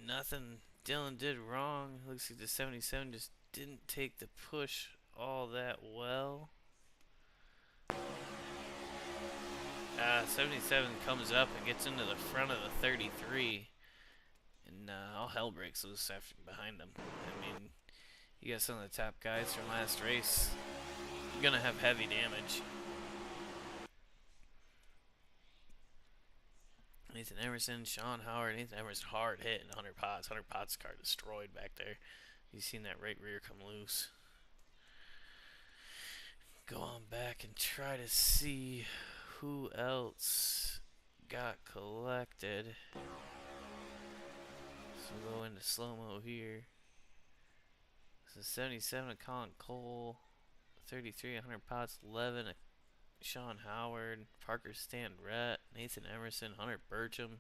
nothing Dylan did wrong. Looks like the 77 just didn't take the push all that well. 77 comes up and gets into the front of the 33, and all hell breaks loose after behind them. I mean, you got some of the top guys from last race. You're gonna have heavy damage. Nathan Emerson, Sean Howard. Nathan Emerson hard hit and 100 pots. 100 pots car destroyed back there. You seen that right rear come loose. Go on back and try to see who else got collected. So we'll go into slow-mo here. So 77 of Colin Cole, 33 100 pots, 11 of Sean Howard, Parker Stan Rhett, Nathan Emerson, Hunter Burcham,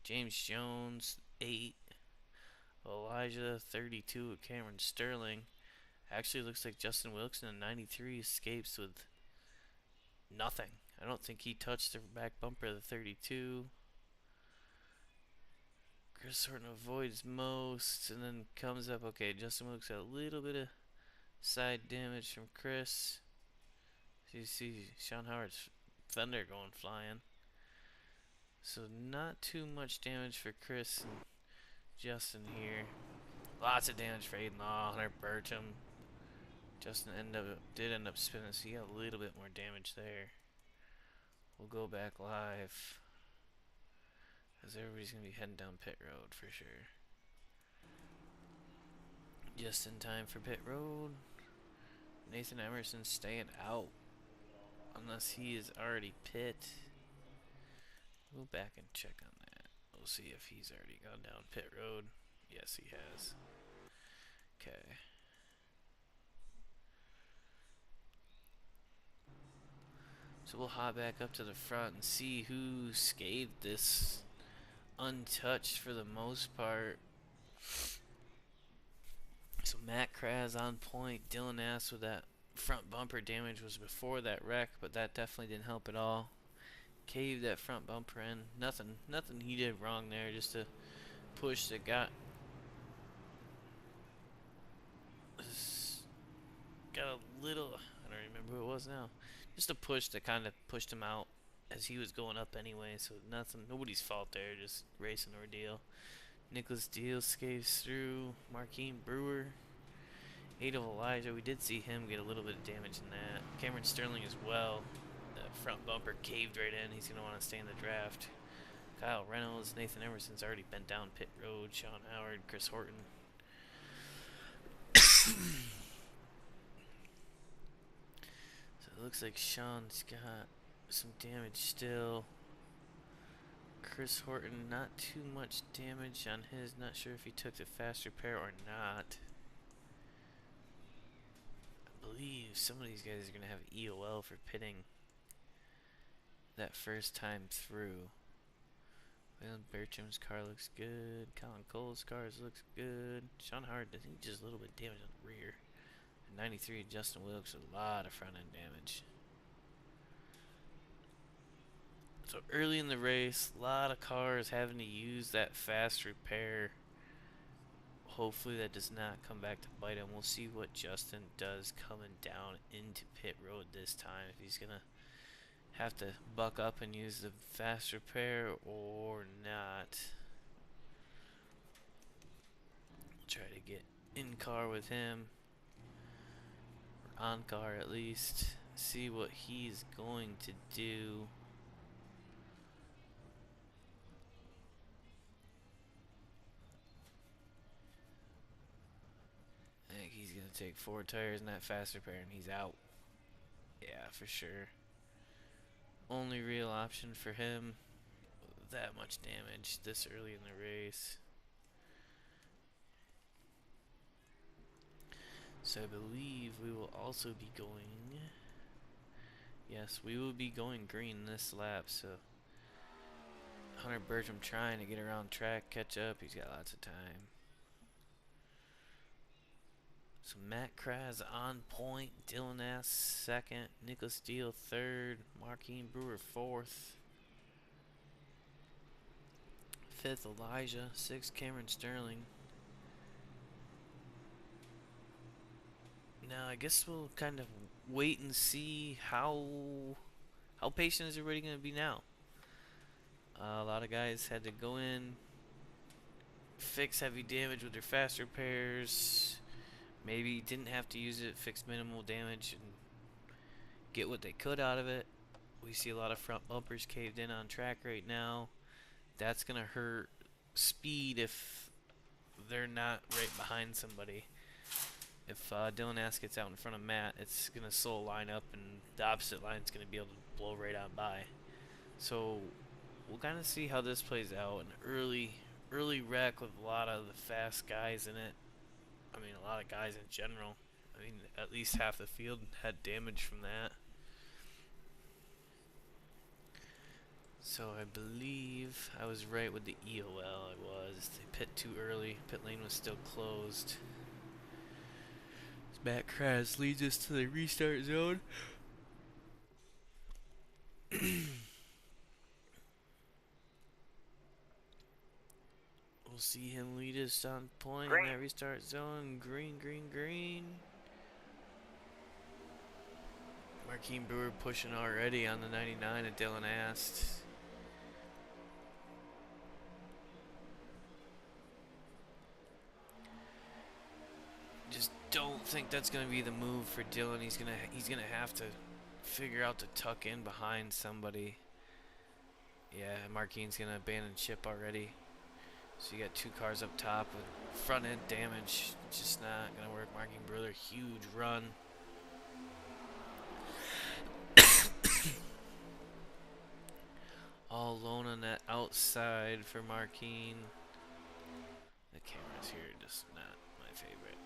James Jones, 8, Elijah, 32 of Cameron Sterling. Actually looks like Justin Wilkson in 93 escapes with nothing. I don't think he touched the back bumper of the 32. Chris Horton avoids most and then comes up. Okay, Justin Wilkes got a little bit of side damage from Chris. So you see Sean Howard's fender going flying. So not too much damage for Chris and Justin here. Lots of damage for Aiden Law, Hunter Burcham. Justin did end up spinning, so he got a little bit more damage there. We'll go back live, as everybody's going to be heading down pit road for sure. Just in time for pit road. Nathan Emerson staying out, unless he is already pit. We'll back and check on that. We'll see if he's already gone down pit road. Yes, he has. Okay. So we'll hop back up to the front and see who scathed this untouched for the most part. So Matt Kraz on point. Dylan Ast with that front bumper damage was before that wreck, but that definitely didn't help at all. Caved that front bumper in. Nothing he did wrong there. Just a push that got a little. I don't remember who it was now. Just a push that kind of pushed him out as he was going up anyway. So nobody's fault there. Just racing ordeal. Nicholas Deal escapes through. Marquine Brewer. 8 of Elijah. We did see him get a little bit of damage in that. Cameron Sterling as well. That front bumper caved right in. He's going to want to stay in the draft. Kyle Reynolds. Nathan Emerson's already been down pit road. Sean Howard. Chris Horton. So it looks like Sean's got some damage still. Chris Horton, not too much damage on his. Not sure if he took the fast repair or not. I believe some of these guys are going to have EOL for pitting that first time through. Well, Bertram's car looks good. Colin Cole's cars looks good. Sean Howard, I think just a little bit of damage on the rear. And 93, Justin Wilkes with a lot of front end damage. So early in the race, a lot of cars having to use that fast repair. Hopefully that does not come back to bite him. We'll see what Justin does coming down into pit road this time. If he's going to have to buck up and use the fast repair or not. Try to get in car with him. Or on car at least. see what he's going to do. I think he's going to take 4 tires in that fast repair and he's out. Yeah, for sure. Only real option for him. That much damage this early in the race. So I believe we will also be going... Yes, we will be going green this lap, so... Hunter Bertram trying to get around track, catch up. He's got lots of time. So Matt Kraz on point, Dylan Ass second, Nicholas Steele third, Marquine Brewer fourth, fifth Elijah, sixth Cameron Sterling. Now I guess we'll kind of wait and see how patient is everybody going to be now. A lot of guys had to go in, fix heavy damage with their fast repairs. Maybe didn't have to use it, fix minimal damage, and get what they could out of it. We see a lot of front bumpers caved in on track right now. That's going to hurt speed if they're not right behind somebody. If Dylan Ass gets out in front of Matt, it's going to slow line up, and the opposite line is going to be able to blow right on by. So we'll kind of see how this plays out. An early wreck with a lot of the fast guys in it. I mean, a lot of guys in general. I mean, at least half the field had damage from that. So I believe I was right with the EOL. I was. They pit too early. Pit lane was still closed. Matt Kraz leads us to the restart zone. We'll see him lead us on point in that restart zone. Green, green, green. Marquine Brewer pushing already on the 99 at Dylan Ast. Just don't think that's gonna be the move for Dylan. He's gonna have to figure out to tuck in behind somebody. Yeah, Marquine's gonna abandon ship already. So you got 2 cars up top with front end damage. Just not gonna work. Marquine Brewer, huge run. All alone on that outside for Marquine. The cameras here are just not my favorite.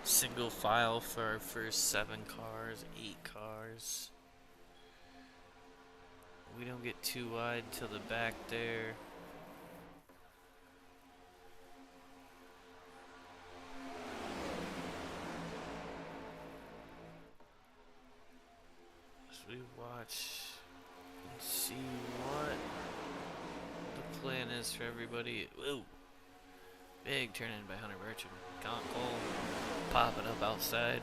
Single file for our first 7 cars, 8 cars. We don't get too wide till the back there. As we watch and see what the plan is for everybody. Whoa! Big turn in by Hunter Bertram. Colin Cole popping up outside.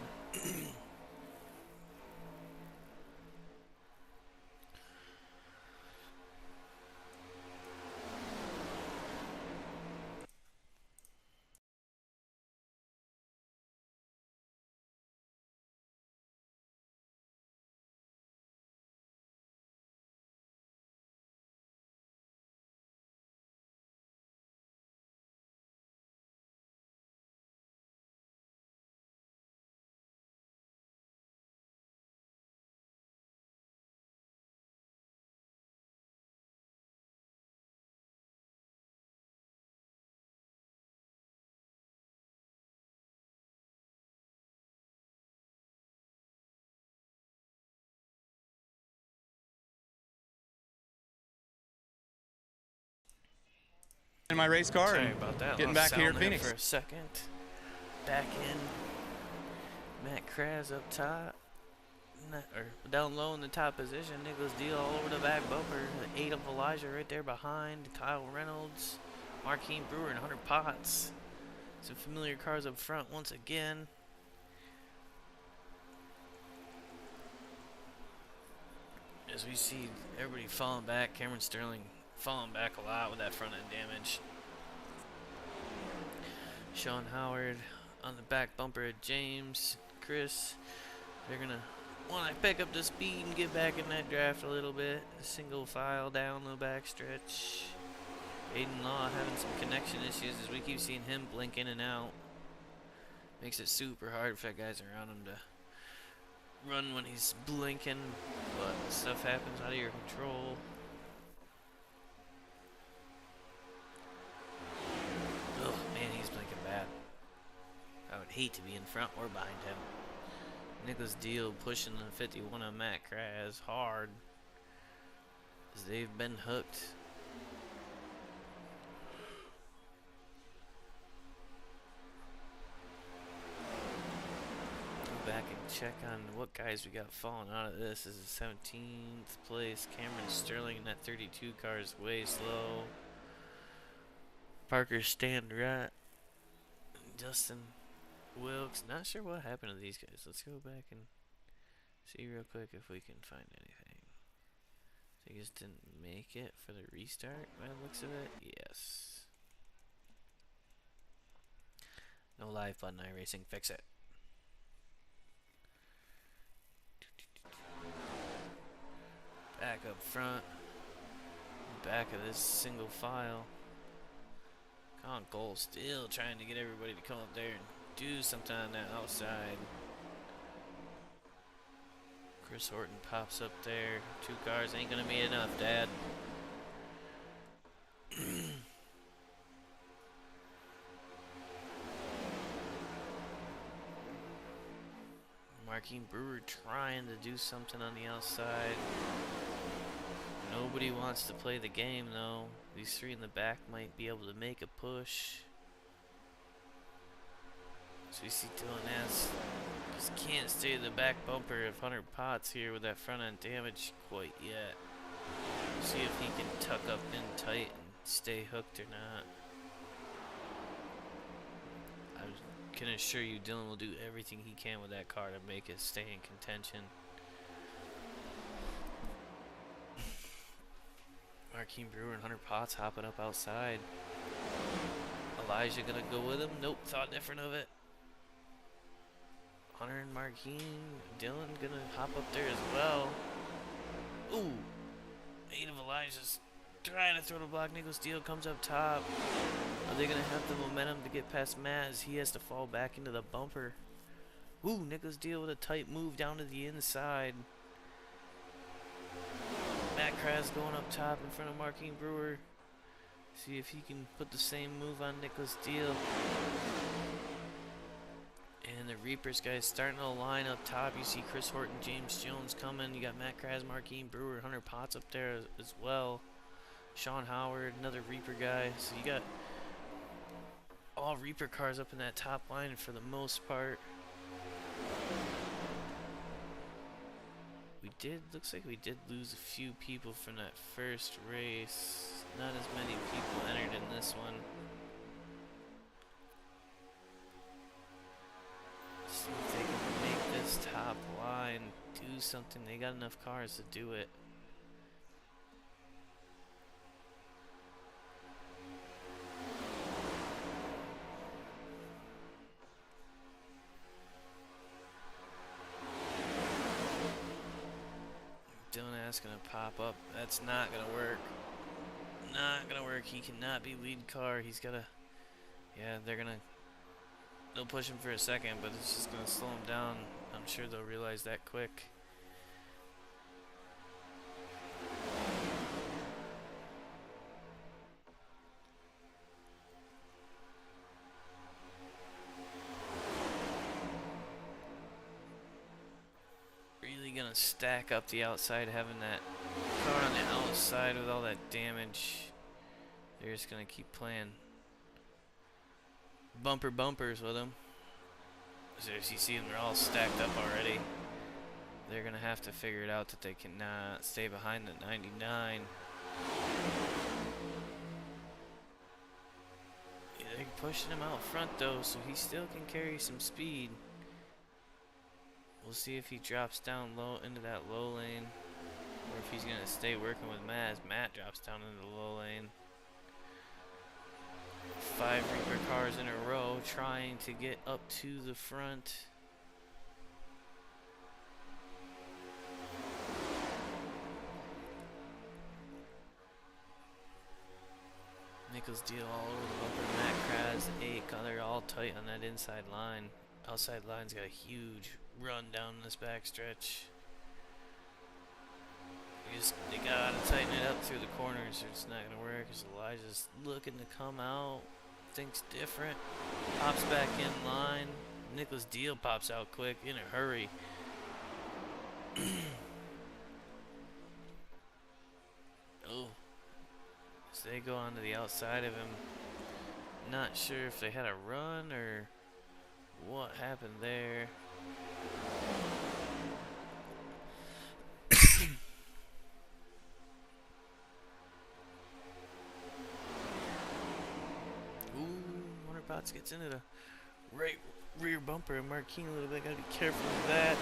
In my race car. Sorry about that. Getting Lost back here sound at there Phoenix for a second. Back in. Matt Kraz up top. Or down low in the top position. Nicholas Deal all over the back bumper. The 8 of Elijah right there behind. Kyle Reynolds, Marquine Brewer, and Hunter Potts. Some familiar cars up front once again. As we see everybody falling back. Cameron Sterling falling back a lot with that front end damage. Sean Howard on the back bumper of James, Chris. They're gonna want to pick up the speed and get back in that draft a little bit. Single file down the back stretch. Aiden Law having some connection issues as we keep seeing him blink in and out. Makes it super hard for guys around him to run when he's blinking, but stuff happens out of your control. Oh man, he's blinking bad. I would hate to be in front or behind him. Nicholas Deal pushing the 51 on Matt Kraz hard as they've been hooked. Go back and check on what guys we got falling out of this. This is 17th place. Cameron Sterling in that 32 car is way slow. Parker Stand right. Dustin Wilkes, not sure what happened to these guys. Let's go back and see real quick if we can find anything. They just didn't make it for the restart by the looks of it. Yes. No live button iRacing, fix it. Back up front. Back of this single file. Colin Cole still trying to get everybody to come up there and do something on that outside. Chris Horton pops up there. 2 cars ain't gonna be enough, Dad. Marquine Brewer trying to do something on the outside. Nobody wants to play the game though. These 3 in the back might be able to make a push. So we see Dylan S. Just can't stay in the back bumper of Hunter Potts here with that front end damage quite yet. See if he can tuck up in tight and stay hooked or not. I can assure you Dylan will do everything he can with that car to make it stay in contention. Marquine Brewer and Hunter Potts hopping up outside. Elijah gonna go with him? Nope, thought different of it. Hunter and Marquine, Dylan gonna hop up there as well. Ooh, 8 of Elijah's trying to throw the block. Nicholas Steele comes up top. Are they gonna have the momentum to get past Matt as he has to fall back into the bumper? Ooh, Nicholas Steele with a tight move down to the inside. Matt Kraz going up top in front of Marquine Brewer. See if he can put the same move on Nicholas Steele. And the Reapers guys starting to line up top. You see Chris Horton, James Jones coming. You got Matt Kraz, Marquine Brewer, Hunter Potts up there as well. Sean Howard, another Reaper guy. So you got all Reaper cars up in that top line for the most part. Looks like we did lose a few people from that first race. Not as many people entered in this one. See if they can make this top line do something. They got enough cars to do it. Dylan gonna pop up. That's not gonna work. Not gonna work. He cannot be lead car. He's gotta. Yeah, they'll push him for a second, but it's just gonna slow him down. I'm sure they'll realize that quick. Gonna stack up the outside, having that car on the outside with all that damage. They're just gonna keep playing bumpers with them. So as you see them, they're all stacked up already. They're gonna have to figure it out that they cannot stay behind the 99. Yeah, they're pushing him out front though, so he still can carry some speed. We'll see if he drops down low into that low lane, or if he's gonna stay working with Matt as Matt drops down into the low lane. 5 Reaper cars in a row trying to get up to the front. Nichols deal all over the bumper. Matt Kraz, 8. They're all tight on that inside line. Outside line's got a huge run down this backstretch. They gotta tighten it up through the corners or it's not gonna work. Because Elijah's looking to come out. Thinks different. Pops back in line. Nicholas Deal pops out quick in a hurry. Oh. So they go onto the outside of him. Not sure if they had a run or what happened there. Ooh, Wonder Potts gets into the right rear bumper and Marquine a little bit. Gotta be careful with that.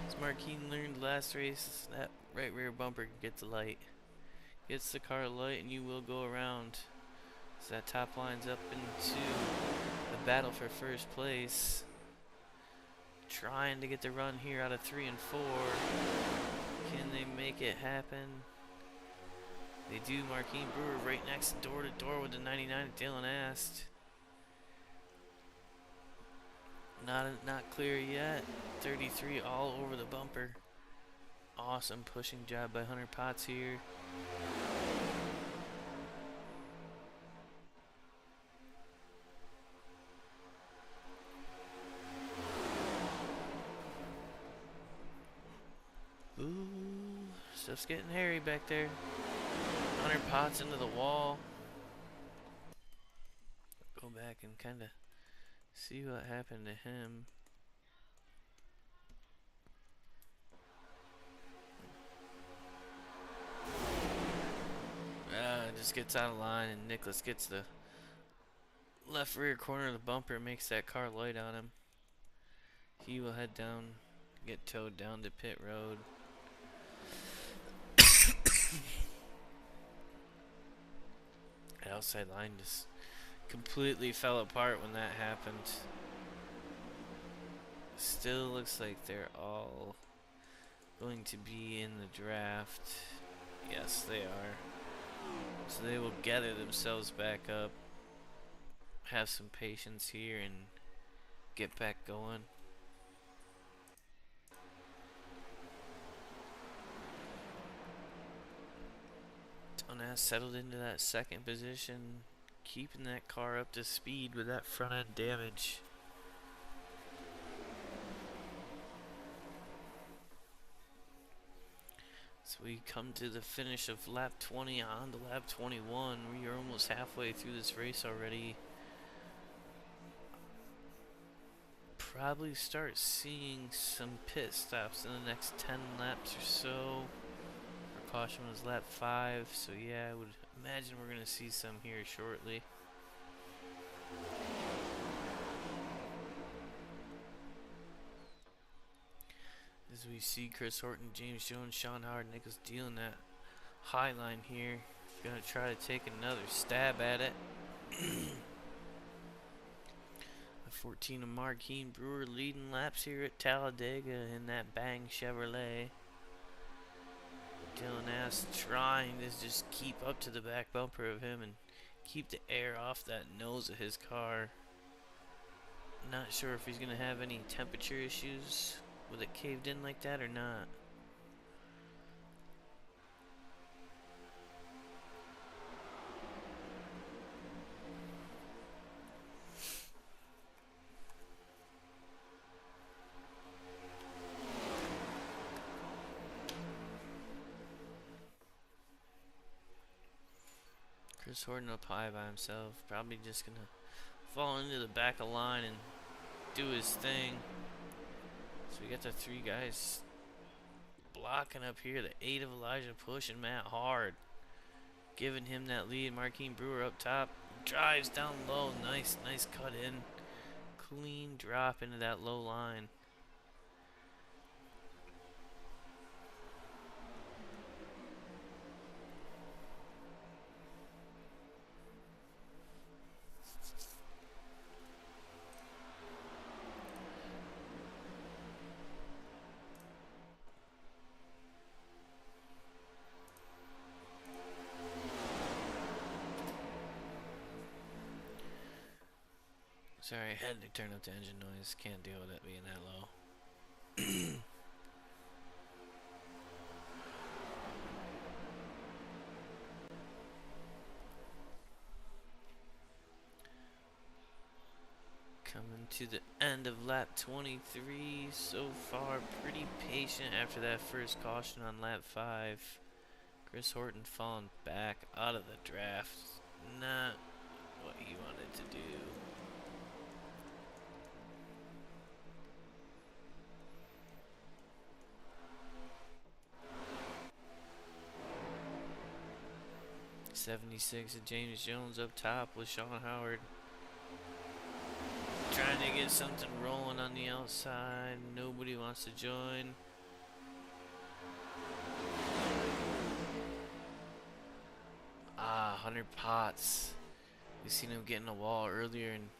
As Marquine learned last race, that right rear bumper gets light. Gets the car light and you will go around. So that top line's up into the battle for first place. Trying to get the run here out of 3 and 4. Can they make it happen? They do. Marquine Brewer right next door to door with the 99 that Dylan asked. Not clear yet. 33 all over the bumper. Awesome pushing job by Hunter Potts here. Ooh, stuff's getting hairy back there. Hunter Potts into the wall. Go back and kind of see what happened to him. Just gets out of line and Nicholas gets the left rear corner of the bumper and makes that car light on him. He will head down, get towed down to pit road. The outside line just completely fell apart when that happened. Still looks like they're all going to be in the draft. Yes, they are. So they will gather themselves back up, have some patience here, and get back going. Tonas settled into that second position, keeping that car up to speed with that front end damage. So we come to the finish of lap 20 on to lap 21. We are almost halfway through this race already. Probably start seeing some pit stops in the next 10 laps or so. Our caution was lap 5, so yeah, I would imagine we're going to see some here shortly. As we see Chris Horton, James Jones, Sean Howard, Nicholas Deal in that high line here. Gonna try to take another stab at it. The 14 of Marquine Brewer leading laps here at Talladega in that Bang Chevrolet. Dylan Ass trying to just keep up to the back bumper of him and keep the air off that nose of his car. Not sure if he's gonna have any temperature issues with it caved in like that or not. Chris Horton up high by himself, probably just gonna fall into the back of line and do his thing. So we got the 3 guys blocking up here. The 8 of Elijah pushing Matt hard, giving him that lead. Marquine Brewer up top, drives down low. Nice cut in. Clean drop into that low line. Sorry, I had to turn up the engine noise. Can't deal with it being that low. Coming to the end of lap 23. So far, pretty patient after that first caution on lap 5. Chris Horton falling back out of the draft. Not what he wanted to do. '76 of James Jones up top with Sean Howard. Trying to get something rolling on the outside. Nobody wants to join. Ah, 100 Potts. We seen him getting a wall earlier, and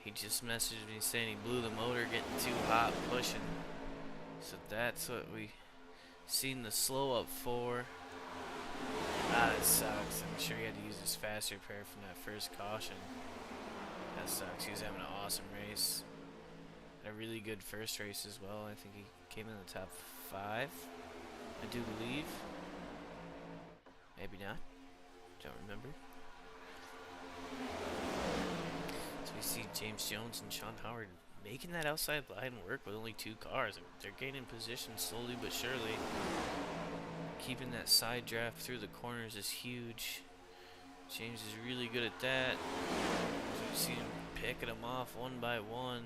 he just messaged me saying he blew the motor, getting too hot, pushing. So that's what we seen the slow up for. Ah, that sucks. I'm sure he had to use his fast repair from that first caution. That sucks. He was having an awesome race. Had a really good first race as well. I think he came in the top 5, I do believe. Maybe not. Don't remember. So we see James Jones and Sean Howard making that outside line work with only 2 cars. They're gaining position slowly but surely. Keeping that side draft through the corners is huge. James is really good at that. So we see him picking them off one by one.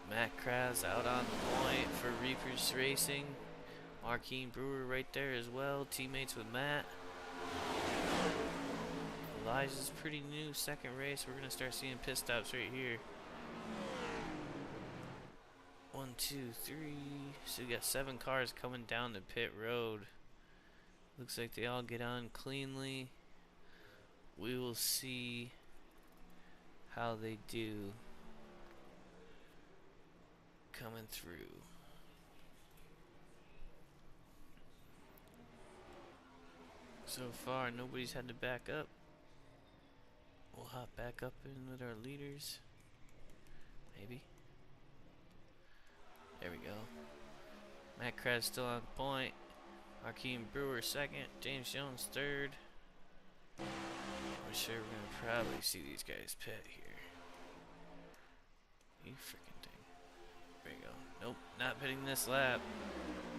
Matt Kraz out on point for Reapers Racing. Marquine Brewer right there as well. Teammates with Matt. Elijah's pretty new, second race. We're going to start seeing pit stops right here. 1, 2, 3. So we got 7 cars coming down the pit road. Looks like they all get on cleanly. We will see how they do coming through. So far, nobody's had to back up. We'll hop back up in with our leaders. Maybe. There we go. Matt Kraz still on point. Marquine Brewer second. James Jones third. I'm sure we're going to probably see these guys pit here. You freaking thing. There you go. Nope, not pitting this lap.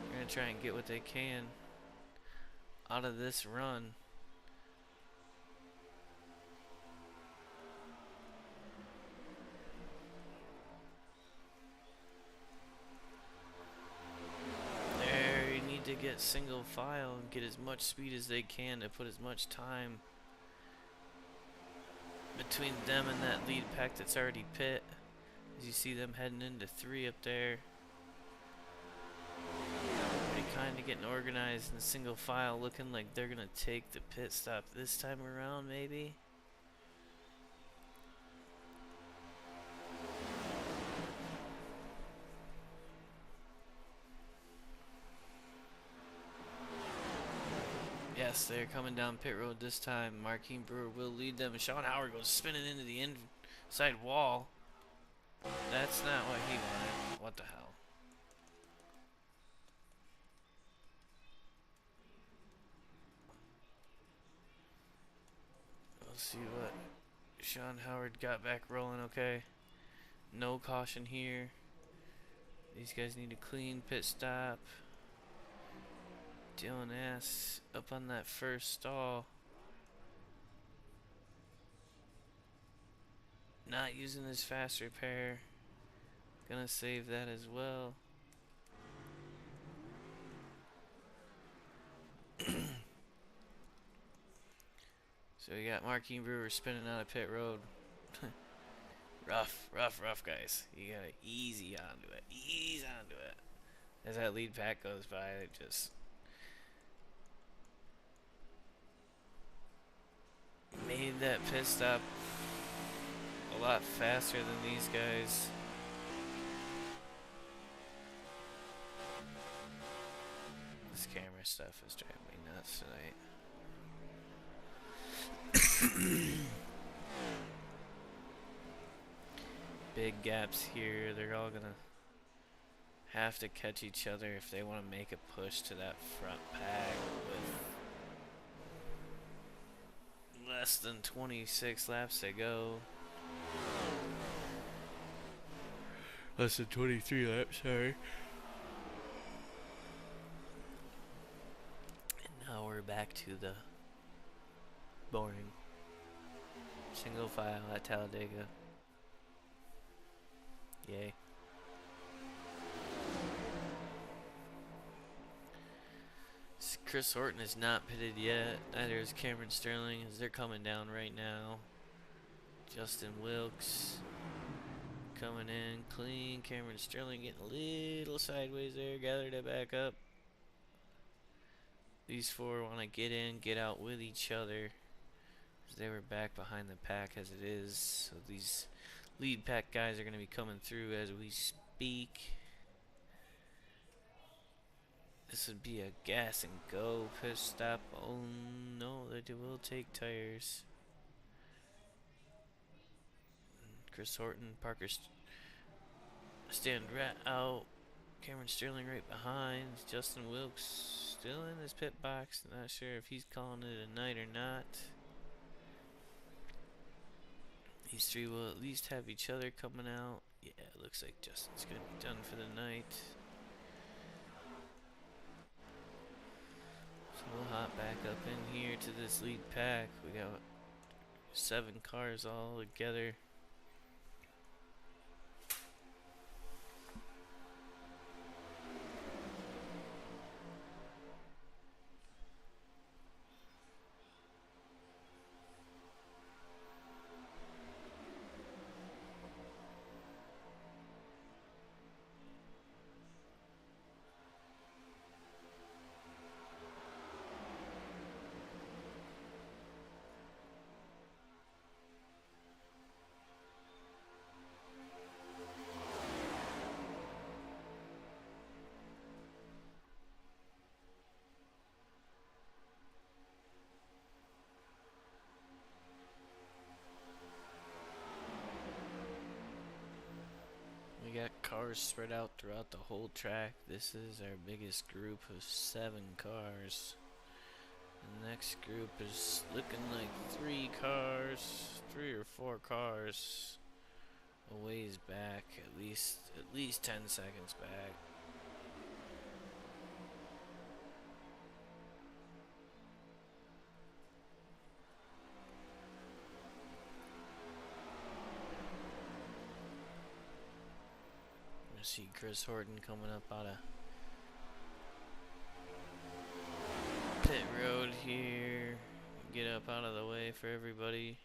They're going to try and get what they can out of this run. There, you need to get single file and get as much speed as they can to put as much time between them and that lead pack that's already pit. As you see them heading into 3 up there. Kind of getting organized in single file, looking like they're gonna take the pit stop this time around, maybe. Yes, they're coming down pit road this time. Marquine Brewer will lead them. Sean Howard goes spinning into the inside wall. That's not what he wanted. What the hell? Let's see what Sean Howard got back rolling. Okay, no caution here. These guys need a clean pit stop. Dylan S up on that first stall. Not using his fast repair. Gonna save that as well. So we got Marquine Brewer spinning out of pit road. rough, guys. You gotta easy onto it. Ease onto it. As that lead pack goes by, it just made that pit stop a lot faster than these guys. This camera stuff is driving me nuts tonight. Big gaps here. They're all gonna have to catch each other if they want to make a push to that front pack with less than 26 laps to go. Less than 23 laps, sorry. And now we're back to the boring single file at Talladega. Yay. Chris Horton is not pitted yet. Neither is Cameron Sterling, as they're coming down right now. Justin Wilkes coming in clean. Cameron Sterling getting a little sideways there. Gathered it back up. These four want to get in, get out with each other. They were back behind the pack as it is. So these lead pack guys are going to be coming through as we speak. This would be a gas and go pit stop. Oh no, they will take tires. Chris Horton, Parker stand right out. Cameron Sterling right behind. Justin Wilkes still in his pit box. Not sure if he's calling it a night or not. These three will at least have each other coming out. Yeah, it looks like Justin's going to be done for the night. So we'll hop back up in here to this lead pack. We got 7 cars all together. We got cars spread out throughout the whole track. This is our biggest group of 7 cars. The next group is looking like 3 or 4 cars a ways back, at least 10 seconds back. See Chris Horton coming up out of pit road here. Get up out of the way for everybody.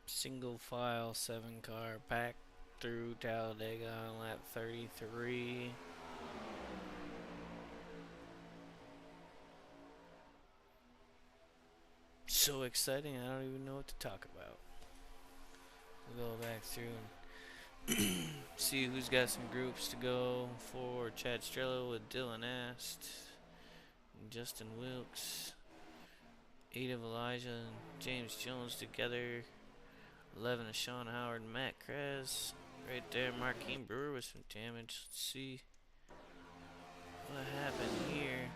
Single file 7 car pack through Talladega on lap 33. So exciting, I don't even know what to talk about. We'll go back through and see who's got some groups to go for. Chad Strello with Dylan Ast and Justin Wilkes. 8 of Elijah and James Jones together. 11 of Sean Howard and Matt Krez. Right there, Marquine Brewer with some damage. Let's see what happened here.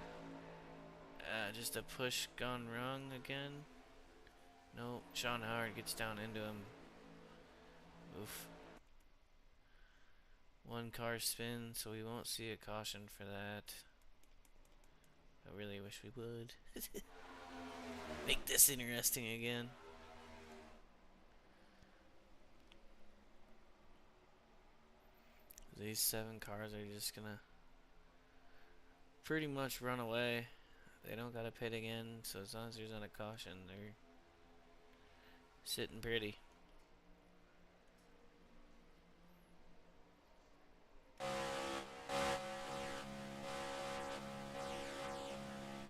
Just a push gone wrong again. No, Sean Howard gets down into him. Oof. 1 car spin, so we won't see a caution for that. really wish we would. Make this interesting again. These 7 cars are just gonna pretty much run away. They don't gotta pit again, so as long as there's not a caution, they're sitting pretty.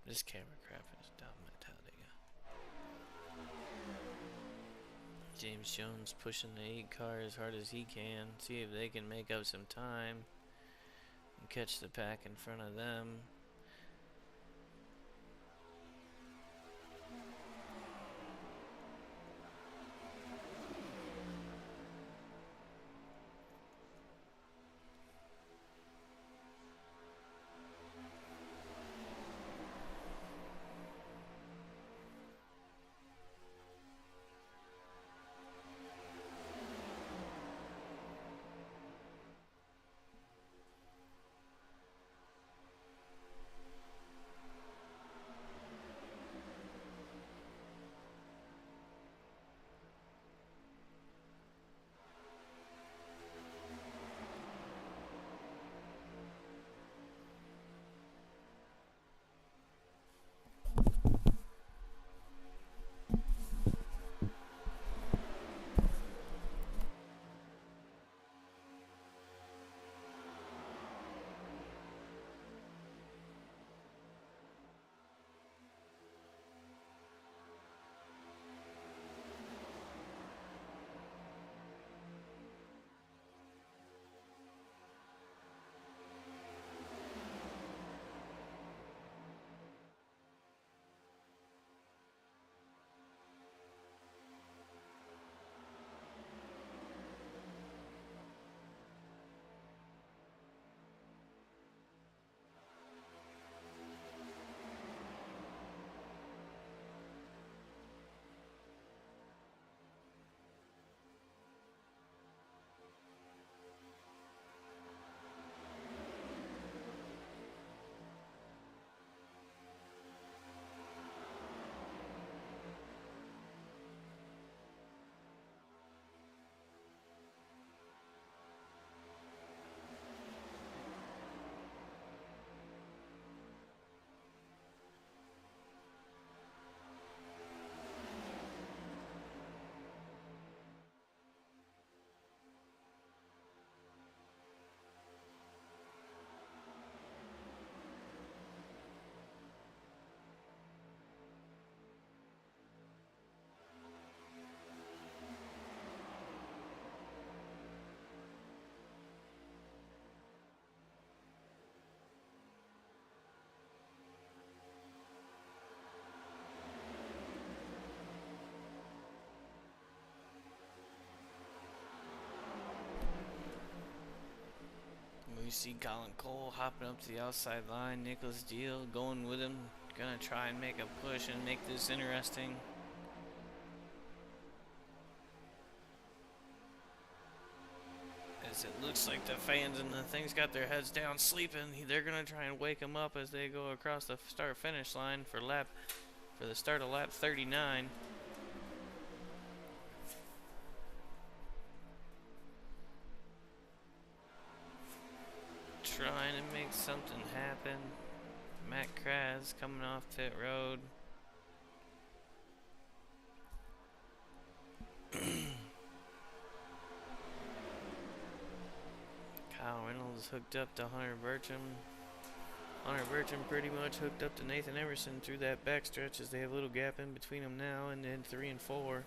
This camera crap is dumb at Dega. James Jones pushing the 8 car as hard as he can. See if they can make up some time and catch the pack in front of them. We see Colin Cole hopping up to the outside line. Nicholas Deal going with him. Gonna try and make a push and make this interesting. As it looks like the fans and the things got their heads down sleeping. They're gonna try and wake them up as they go across the start-finish line for the start of lap 39. Trying to make something happen. Matt Kraz coming off pit road. Kyle Reynolds hooked up to Hunter Bertram. Hunter Bertram pretty much hooked up to Nathan Emerson through that backstretch as they have a little gap in between them now, and then 3 and 4.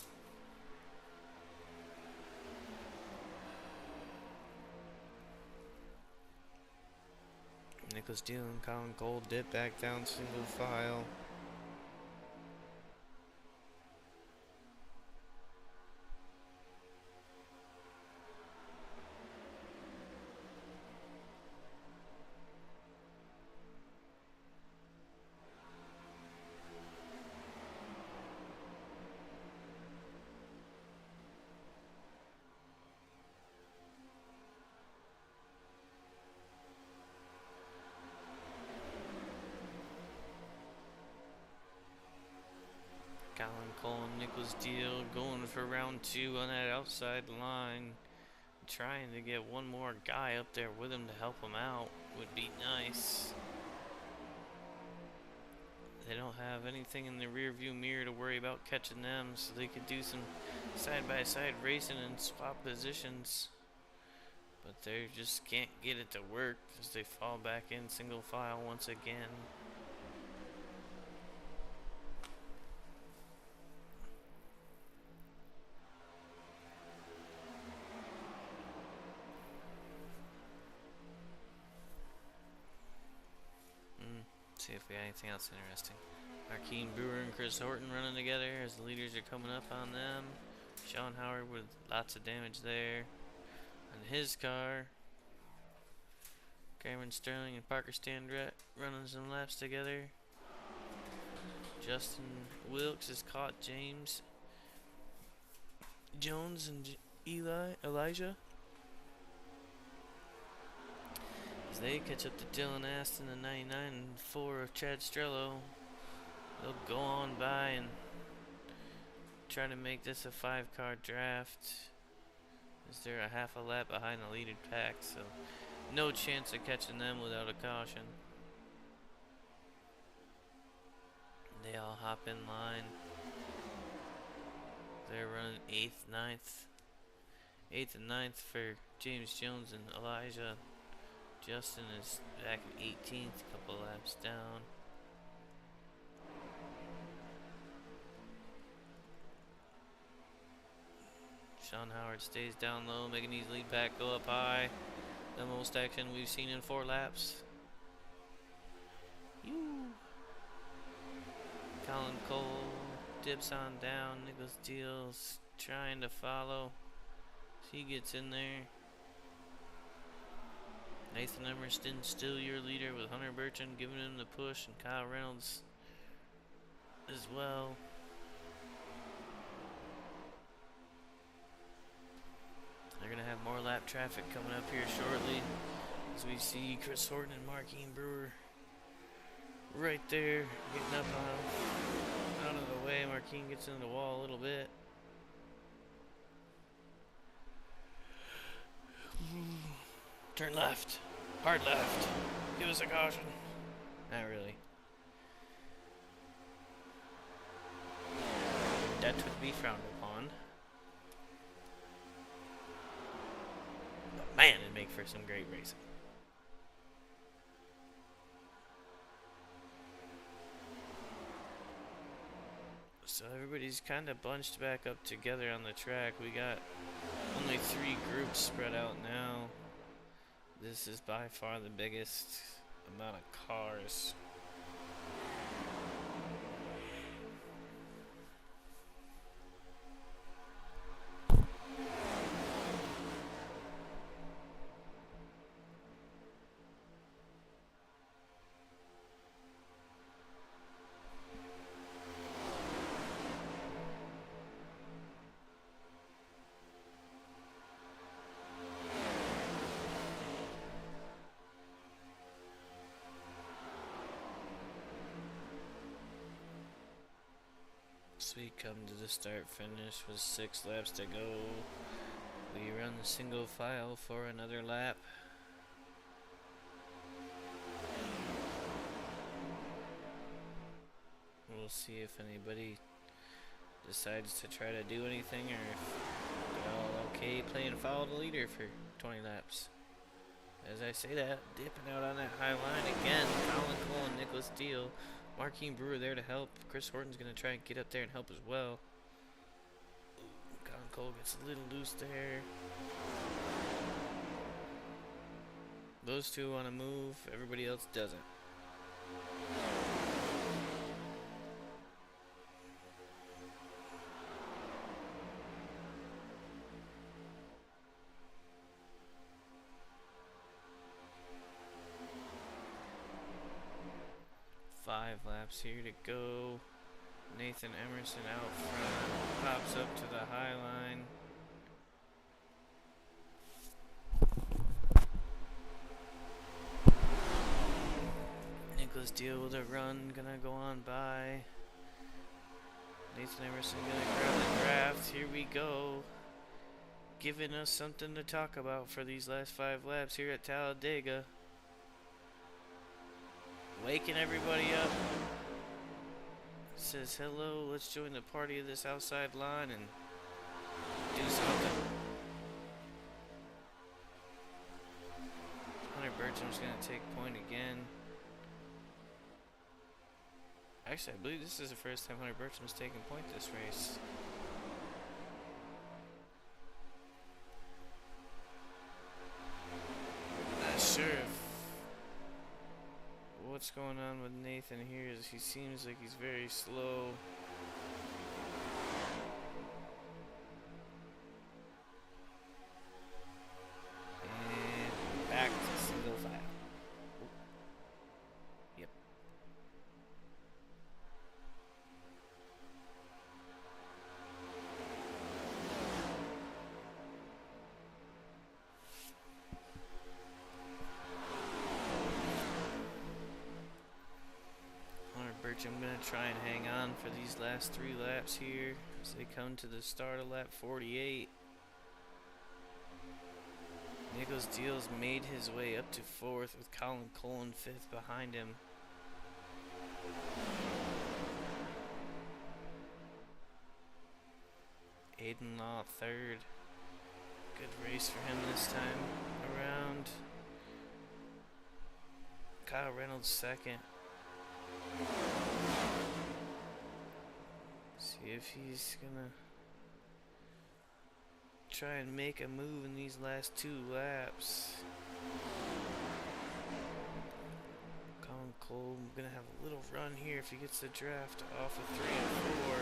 Nicholas Deal and Colin Cole dip back down single file. Colin Cole and Nicholas Deal going for round 2 on that outside line. Trying to get one more guy up there with him to help him out would be nice. They don't have anything in the rear view mirror to worry about catching them, so they could do some side-by-side racing and swap positions. But they just can't get it to work as they fall back in single file once again. See if we got anything else interesting. Marquine Brewer and Chris Horton running together as the leaders are coming up on them. Sean Howard with lots of damage there on his car. Cameron Sterling and Parker Standrett running some laps together. Justin Wilkes has caught James Jones and Elijah as they catch up to Dylan Aston and 99 and 4 of Chad Strello. They'll go on by and try to make this a 5-car draft as they're a half a lap behind the leading pack, so no chance of catching them without a caution. They all hop in line. They're running 8th, 9th. 8th and 9th for James Jones and Elijah. Justin is back in 18th, a couple laps down. Sean Howard stays down low, making these lead pack go up high. The most action we've seen in 4 laps. Colin Cole dips on down. Nicholas Deals trying to follow. He gets in there. Nathan Emerston still your leader with Hunter Bertrand giving him the push, and Kyle Reynolds as well. They're going to have more lap traffic coming up here shortly as we see Chris Horton and Marquine Brewer right there getting up out of the way. Marquine gets into the wall a little bit. Turn left. Hard left. Give us a caution. Not really. That would be frowned upon. But man, it'd make for some great racing. So everybody's kind of bunched back up together on the track. We got only 3 groups spread out now. This is by far the biggest amount of cars. So we come to the start finish with 6 laps to go. We run the single file for another lap. We'll see if anybody decides to try to do anything or if they're all okay playing follow the leader for 20 laps. As I say that, dipping out on that high line again, Colin Cole and Nicholas Deal. Marquine Brewer there to help. Chris Horton's going to try and get up there and help as well. Colin Cole gets a little loose there. Those two want to move. Everybody else doesn't. Five laps here to go. Nathan Emerson out front, pops up to the high line. Nicholas Deal with a run, gonna go on by. Nathan Emerson gonna grab the draft. Here we go. Giving us something to talk about for these last 5 laps here at Talladega. Waking everybody up. Says hello, let's join the party of this outside line and do something. Hunter Bertram's gonna take point again. Actually, I believe this is the first time Hunter Bertram's taken point this race. Not sure if what's going on with Nathan here is he seems like he's very slow. And back to single file. Yep. I'm going to try and hang on for these last 3 laps here as they come to the start of lap 48. Nicholas Deals made his way up to 4th with Colin Cole in 5th behind him. Aiden Law 3rd. Good race for him this time around. Kyle Reynolds 2nd. See if he's gonna try and make a move in these last 2 laps. Colin Cole gonna have a little run here if he gets the draft off of 3 and 4.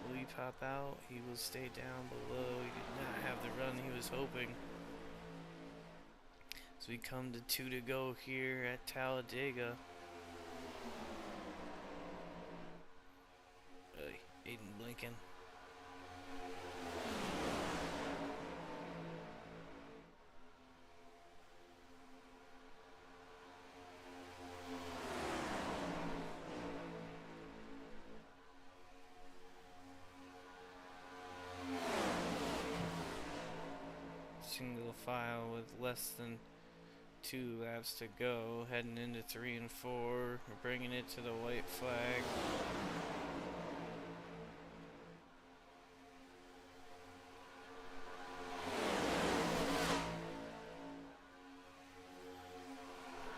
Will he pop out? He will stay down below. He did not have the run he was hoping. So we come to 2 to go here at Talladega. Aiden blinking. Single file with less than 2 laps to go, heading into 3 and 4. We're bringing it to the white flag.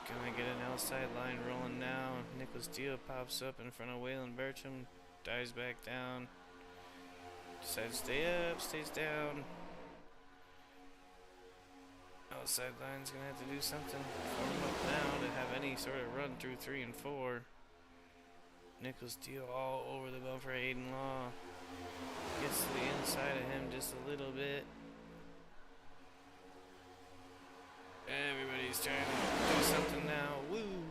Gonna get an outside line rolling now. Nicholas Dio pops up in front of Waylon Bertram, dives back down. Decides to stay up, stays down. Outside line's gonna have to do something. Form up now to have any sort of run through 3 and 4. Nicholas Dio all over the bumper. Aiden Law gets to the inside of him just a little bit. Everybody's trying to do something now. Woo!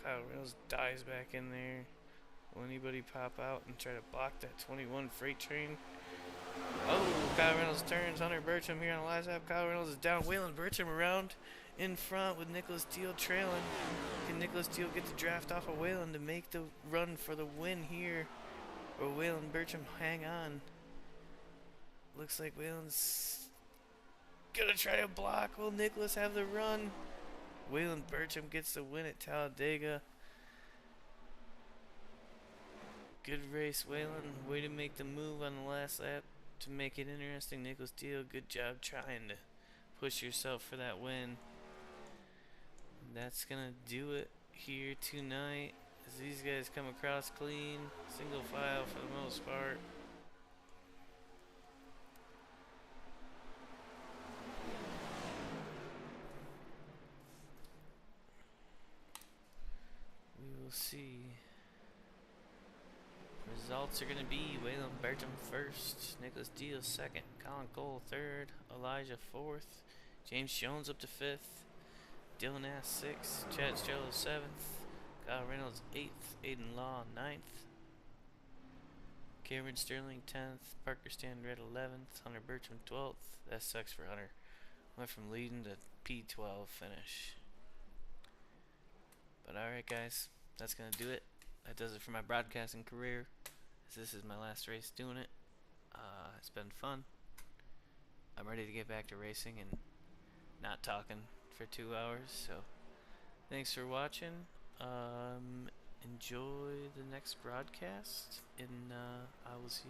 Kyle Reynolds dives back in there. Will anybody pop out and try to block that 21 freight train? Oh, Kyle Reynolds turns. Hunter Bertram here on the last lap. Kyle Reynolds is down. Waylon Bertram around in front with Nicholas Steele trailing. Can Nicholas Steele get the draft off of Waylon to make the run for the win here? Or Waylon Bertram hang on? Looks like Waylon's gonna try to block. Will Nicholas have the run? Waylon Bertram gets the win at Talladega. Good race, Waylon. Way to make the move on the last lap to make it interesting. Nicholas Steele, good job trying to push yourself for that win. That's gonna do it here tonight as these guys come across clean, single file for the most part. We will see. Results are going to be Waylon Bertram 1st, Nicholas Diaz 2nd, Colin Cole 3rd, Elijah 4th, James Jones up to 5th, Dylan Ass 6th, Chad Strello 7th, Kyle Reynolds 8th, Aiden Law 9th, Cameron Sterling 10th, Parker Stanred 11th, Hunter Bertram 12th. That sucks for Hunter. Went from leading to P12 finish. But alright guys, that's going to do it. that does it for my broadcasting career, as this is my last race doing it. It's been fun. I'm ready to get back to racing and not talking for 2 hours, so thanks for watching. Enjoy the next broadcast, and I will see you guys.